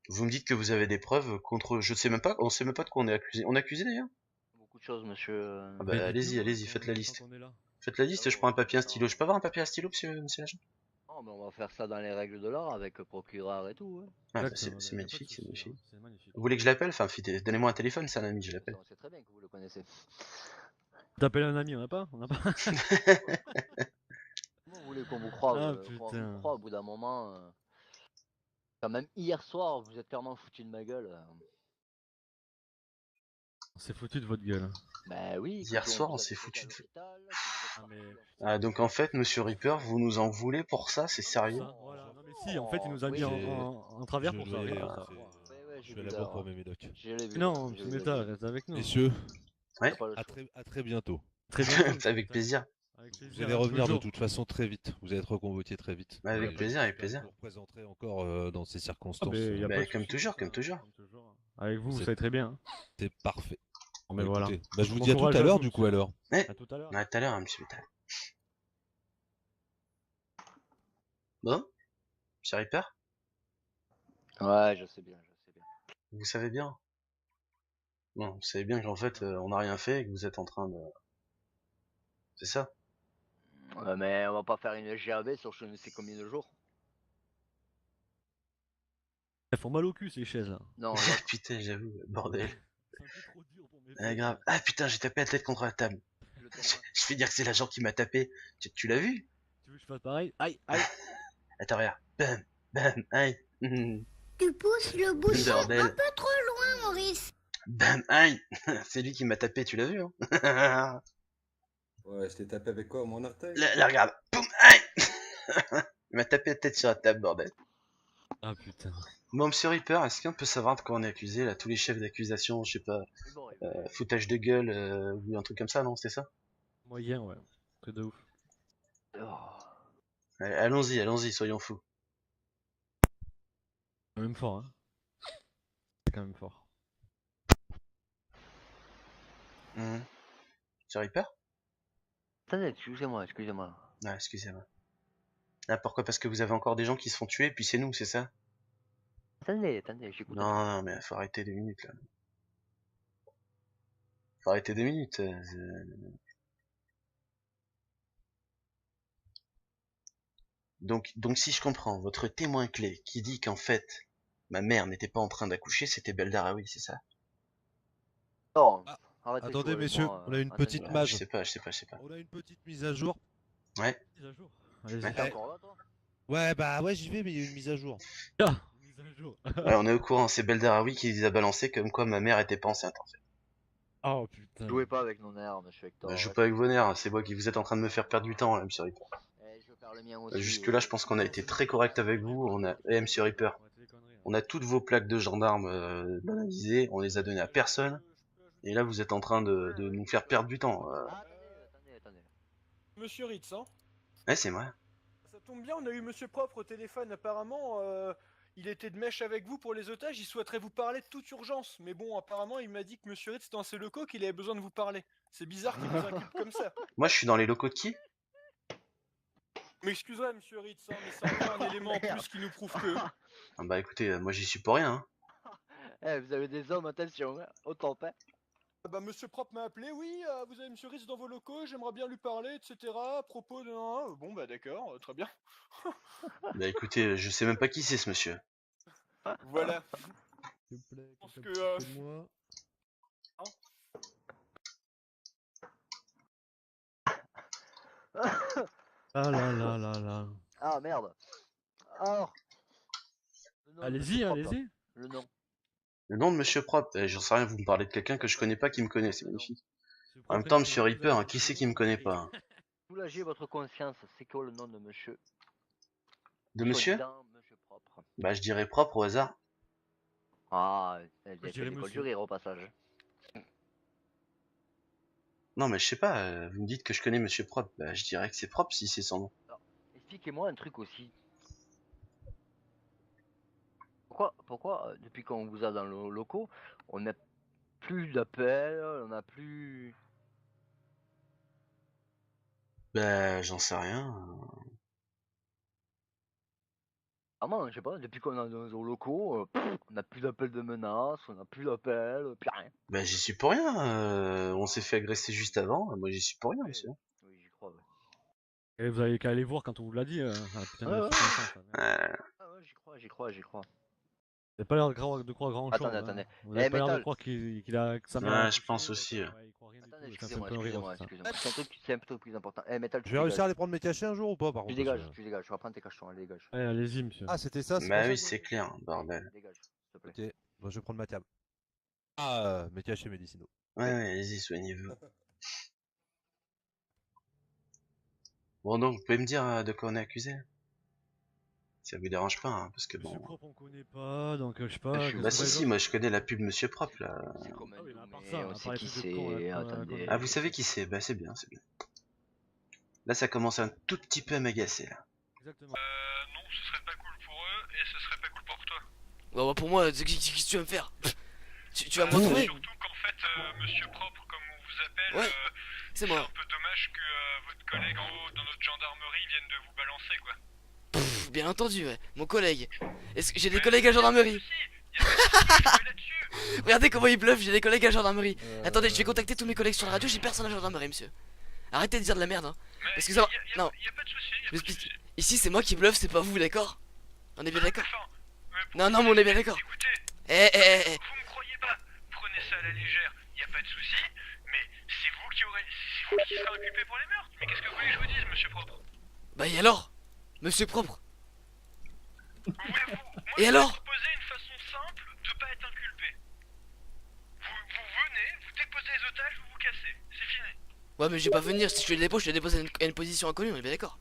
Vous me dites que vous avez des preuves contre, je sais même pas, on sait même pas de quoi on est accusé. On est accusé d'ailleurs? Beaucoup de choses, monsieur. Ah bah allez-y, faites la liste. Faites la liste, je prends un papier, un stylo. Je peux avoir un papier, un stylo, monsieur l'agent? Non, mais on va faire ça dans les règles de l'art avec le procureur et tout. Hein. Ah, bah, c'est magnifique, c'est magnifique. Vous voulez que je l'appelle? Enfin, donnez-moi un téléphone, c'est un ami, je l'appelle. C'est très bien que vous le connaissez. T'appelles un ami, on a pas? On a pas. Comment vous voulez qu'on vous croie? Ah, qu'on vous putain. croie au bout d'un moment. Quand même hier soir, vous êtes clairement foutu de ma gueule. On s'est foutu de votre gueule. Bah oui. Hier soir, on s'est foutu de... Ah, mais... Ah, donc en fait, Monsieur Reaper, vous nous en voulez pour ça, c'est sérieux? Voilà. Non mais si, en fait, il nous a mis en travers pour ça. Je vais rien aller, pour ça. je vais aller là-bas pour mes médocs. Non, ce métal reste avec nous. Messieurs, Ouais. à très bientôt. Très bien. Avec plaisir. Vous allez revenir de toute façon très vite. Vous allez être reconvoqué très vite. Bah, avec plaisir, avec plaisir. Je vous représenterai encore dans ces circonstances. Ah, mais y a pas de comme souci. toujours, comme toujours. Avec vous, vous savez très bien. C'est parfait. Mais Bah, voilà. écoutez, bah, je vous Bon dis à tout courage à à l'heure vous, du coup monsieur. alors. Ouais. À tout à l'heure. À tout à l'heure, Monsieur Vital. Bon? Monsieur Reaper? Ouais, je sais bien, je sais bien. Vous savez bien? Bon, vous savez bien qu'en fait, on n'a rien fait et que vous êtes en train de... C'est ça? Ouais, mais on va pas faire une GAB sur je ne sais combien de jours. Elles font mal au cul ces chaises là. Non, Putain, j'avoue, bordel. C'est un peu trop dur pour mes Ah, grave. Ah putain, j'ai tapé la tête contre la table. Je fais dire que c'est l'agent qui m'a tapé. Tu l'as vu? Tu veux que je fasse pareil? Aïe, aïe. Attends, regarde. Bam, bam, aïe. Tu pousses le bouchon Bordel. un peu trop loin, Maurice. Bam, aïe. C'est lui qui m'a tapé, tu l'as vu, hein? Ouais, je t'ai tapé avec quoi? Mon orteil? Là, regarde. Boum, aïe. Il m'a tapé la tête sur la table, bordel. Ah putain. Bon, Monsieur Reaper, est-ce qu'on peut savoir de quoi on est accusé, là? Tous les chefs d'accusation, je sais pas, foutage de gueule, ou un truc comme ça, non? C'était ça? Moyen, ouais. Truc de ouf. Allez, allons-y, soyons fous. Quand même fort, hein. C'est quand même fort. Monsieur Reaper? Attendez, excusez-moi. Ah, excusez-moi. Ah, pourquoi? Parce que vous avez encore des gens qui se font tuer, puis c'est nous, c'est ça? Attendez, j'écoute. Non, mais faut arrêter 2 minutes, là. Faut arrêter 2 minutes. Donc si je comprends, votre témoin clé qui dit qu'en fait, ma mère n'était pas en train d'accoucher, c'était Beldaraoui, c'est ça? Non, arrêtez. Attendez, messieurs, on a une petite mage. Je sais pas. On a une petite mise à jour. Ouais. Mise à jour. Ouais. T'es encore là, toi? Ouais, bah ouais, j'y vais, mais il y a une mise à jour. Ah, mise à jour. Ouais, on est au courant, c'est Beldaraoui qui les a balancés comme quoi ma mère était pas enceinte, en fait. Oh putain. Jouez pas avec nos nerfs, monsieur Hector. Bah, je joue pas avec vos nerfs, c'est moi qui vous êtes en train de me faire perdre du temps, là, Monsieur Reaper. Je perds le mien aussi. Jusque là, je pense qu'on a été très correct avec vous. On a, Monsieur Reaper, on a toutes vos plaques de gendarmes banalisées, on les a données à personne. Et là, vous êtes en train de nous faire perdre du temps. Attendez. Monsieur Ritz, hein? Ouais, c'est moi. Ça tombe bien, on a eu Monsieur Propre au téléphone. Apparemment, il était de mèche avec vous pour les otages, il souhaiterait vous parler de toute urgence. Mais bon, apparemment, il m'a dit que Monsieur Ritz, dans ses locaux, qu'il avait besoin de vous parler. C'est bizarre qu'il vous inculpe comme ça. Moi, je suis dans les locaux de qui? Mais excusez-moi, Monsieur Ritz, hein, mais c'est encore un élément en plus qui nous prouve que... Ah bah écoutez, moi j'y suis pour rien. Hein. Eh, vous avez des hommes, attention, hein, au temps, hein. Ah bah, Monsieur Propre m'a appelé, oui, vous avez Monsieur Ritz dans vos locaux, j'aimerais bien lui parler, etc. À propos de... Bon, bah d'accord, très bien. Bah écoutez, je sais même pas qui c'est ce monsieur. Voilà. S'il vous plaît, Je pense quelqu'un que, peut s'occuper de moi. Ah là là là là. Ah merde. Alors. Le nom de Allez-y, Monsieur Propre. allez-y. Le nom. Le nom de Monsieur Propre, j'en sais rien, vous me parlez de quelqu'un que je connais pas qui me connaît, c'est magnifique. En même temps, Monsieur Reaper, hein, qui c'est qui me connaît pas hein? Soulagez votre conscience, c'est quoi le nom de monsieur? De monsieur? Soi-disant Monsieur Propre. Bah je dirais Propre au hasard. Ah, elle Je a fait dirais l'école du monsieur. rire au passage. Non mais je sais pas, vous me dites que je connais Monsieur Propre, bah je dirais que c'est Propre si c'est son nom. Alors, expliquez-moi un truc aussi. Pourquoi depuis qu'on vous a dans nos locaux, on n'a plus d'appels, on n'a plus... Bah j'en sais rien. Ah moi, je sais pas, depuis qu'on est dans nos locaux, on n'a plus d'appels de menaces, on n'a plus d'appels, plus rien. Bah j'y suis pour rien, on s'est fait agresser juste avant, moi j'y suis pour rien monsieur. Oui, j'y crois, ouais. Et vous avez qu'à aller voir quand on vous l'a dit. Ah, putain, Ouais, de ouais. circonstance, hein. Ah ouais, j'y crois. Vous avez pas l'air de croire grand chose. Attendez, hein. attendez. Vous avez Eh, pas l'air de Metal. croire que sa mère Ouais a je accouché, pense aussi. ouais, il croit rien du Attendez, tout, ça me fait un peu rire, ça. excusez-moi. C'est un truc plus important. Je vais réussir à aller prendre mes cachets un jour ou pas par Tu contre? dégages, parce que- tu dégages, tu vas prendre tes cachetons, allez, dégage. Ouais, allez-y, monsieur. Ah, c'était ça, c'est Bah pour oui ça c'est clair, bordel. Dégage, s'il te plaît. Ok, bon, je vais prendre ma table. Ah, mes cachets médicinaux. Ouais allez-y soignez-vous. Bon donc vous pouvez me dire de quoi on est accusé? Ça vous dérange pas hein, parce que Monsieur bon... Propre, on connaît pas, donc je sais pas. Bah si moi je connais la pub Monsieur Propre là. C'est comme un Ah oui, mais à part mais ça, on à sait part les qui trucs de con, c'est, là, attendez. Ah vous savez qui c'est? Bah c'est bien, c'est bien. Là ça commence un tout petit peu à m'agacer là. Exactement. Non, ce serait pas cool pour eux et ce serait pas cool pour toi. Bah, pour moi, qu'est-ce que tu vas me faire? Tu vas me retrouver? Surtout qu'en fait, Monsieur Propre, comme on vous appelle, Ouais, c'est moi. un peu dommage que votre collègue en haut dans notre gendarmerie vienne de vous balancer quoi. Pff, bien entendu, ouais. Mon collègue. Est-ce que j'ai des collègues à gendarmerie? Regardez comment il bluffe, j'ai des collègues à gendarmerie. Attendez, je vais contacter tous mes collègues sur la radio, j'ai personne à gendarmerie, monsieur. Arrêtez de dire de la merde, hein. Excusez-moi, non. Je m'explique. Ici, c'est moi qui bluffe, c'est pas vous, d'accord? On est bien d'accord? Non, mais on est bien d'accord. Eh. Vous me croyez pas, prenez ça à la légère, y a pas de souci, mais c'est vous qui serez inculpé pour les meurtres. Mais qu'est-ce que vous voulez que je vous dise, Monsieur Propre? Bah, et alors? Monsieur Propre. Et alors? Proposer une façon simple de pas être inculpé. Vous venez, vous déposez les otages, vous vous cassez, c'est fini. Ouais, mais je vais pas venir, si je te les dépose, je te dépose à une position inconnue, on est bien d'accord?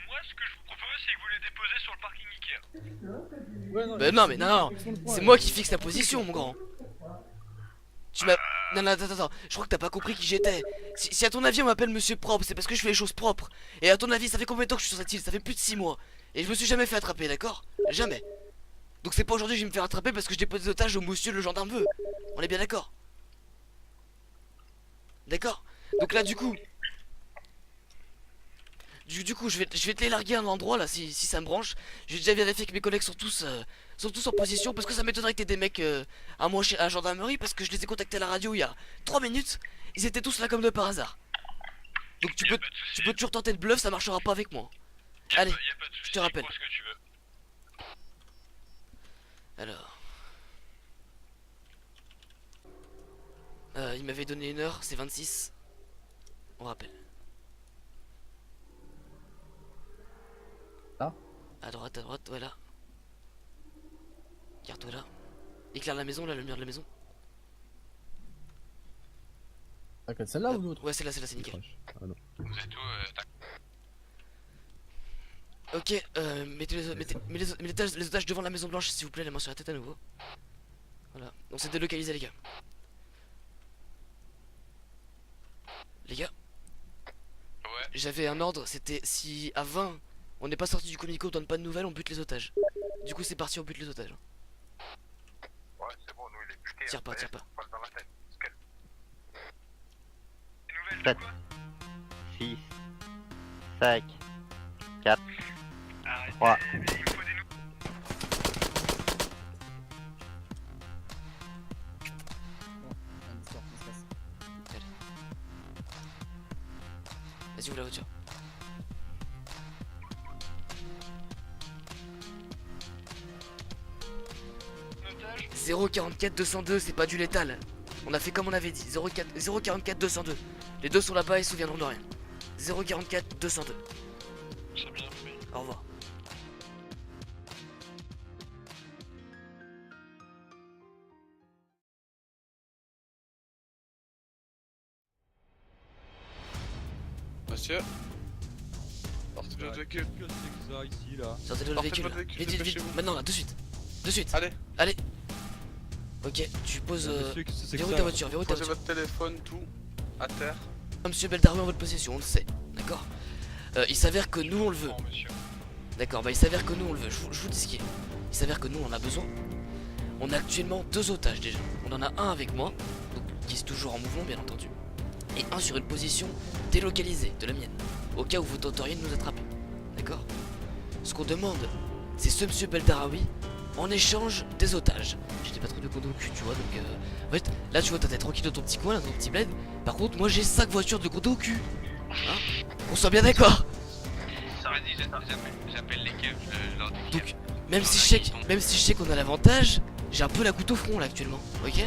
Moi, ce que je vous propose, c'est que vous les déposez sur le parking Ikea. Bah non, mais non, c'est moi qui fixe la position, mon grand. Tu m'as... Non, attends, je crois que t'as pas compris qui j'étais. Si à ton avis on m'appelle Monsieur Propre, c'est parce que je fais les choses propres. Et à ton avis, ça fait combien de temps que je suis sur cette île? Ça fait plus de 6 mois. Et je me suis jamais fait attraper, d'accord? Jamais. Donc c'est pas aujourd'hui que je vais me faire attraper parce que je dépose des otages au monsieur le gendarme veut. On est bien d'accord? D'accord? Donc là, du coup... Du coup, je vais te les larguer à un endroit là, si ça me branche. J'ai déjà vérifié que mes collègues sont tous en position. Parce que ça m'étonnerait que t'aies des mecs à moi à la gendarmerie. Parce que je les ai contactés à la radio il y a 3 minutes. Ils étaient tous là comme de par hasard. Donc tu peux toujours tenter de bluff, ça marchera pas avec moi. Allez, je te rappelle. Alors. Il m'avait donné 1 heure, c'est 26. On rappelle. Là? À droite, voilà. Garde-toi là. Éclaire la maison, là, le mur de la maison. T'inquiète, celle-là ou l'autre? Ouais, c'est là, c'est nickel. Ah non. Vous êtes où Ok, mettez les otages devant la maison blanche, s'il vous plaît, la main sur la tête à nouveau. Voilà, on s'est délocalisé, les gars. Les gars. Ouais. J'avais un ordre, c'était si à 20 on n'est pas sorti du comico, on donne pas de nouvelles, on bute les otages. Du coup, c'est parti, on bute les otages. Ouais, c'est bon, nous il est buté. Tire pas, tire pas. Balle dans la tête. Scan. 7, 6, 5, 4, 3. Vas-y, ouvre la voiture. Otage. 044 202, c'est pas du létal. On a fait comme on avait dit. 044 202. Les deux sont là-bas, ils se souviendront de rien. 044 202. C'est bien fait. Au revoir. Monsieur, sortez de votre véhicule. Qu'est-ce que c'est que ça ici là? Sortez de votre véhicule. Là. Vite, vite, vite. Maintenant là, de suite. De suite. Allez. Allez. Ok, tu poses. Monsieur, qu'est-ce que c'est que Verrouille ça, ta là? voiture, verrouille ta Posez voiture. votre téléphone, tout, à terre. Monsieur Beldarou en votre possession, on le sait. D'accord. Il s'avère que nous on le veut. D'accord, bah il s'avère que nous on le veut. Je vous dis ce qui est. Il s'avère que nous on en a besoin. On a actuellement 2 otages déjà. On en a un avec moi, donc, qui est toujours en mouvement bien entendu. Et un sur une position délocalisée de la mienne. Au cas où vous tenteriez de nous attraper. D'accord. Ce qu'on demande, c'est ce monsieur Beldaraoui en échange des otages. J'étais pas trop de condo au cul, tu vois, donc en fait, là tu vois, t'es tranquille dans ton petit coin, là, dans ton petit bled. Par contre, moi j'ai 5 voitures de condo au cul. Hein, on soit bien d'accord. Vas-y, j'appelle les keufs, je leur dis. Donc, même si je sais qu'on a l'avantage, j'ai un peu la goutte au front là actuellement, ok?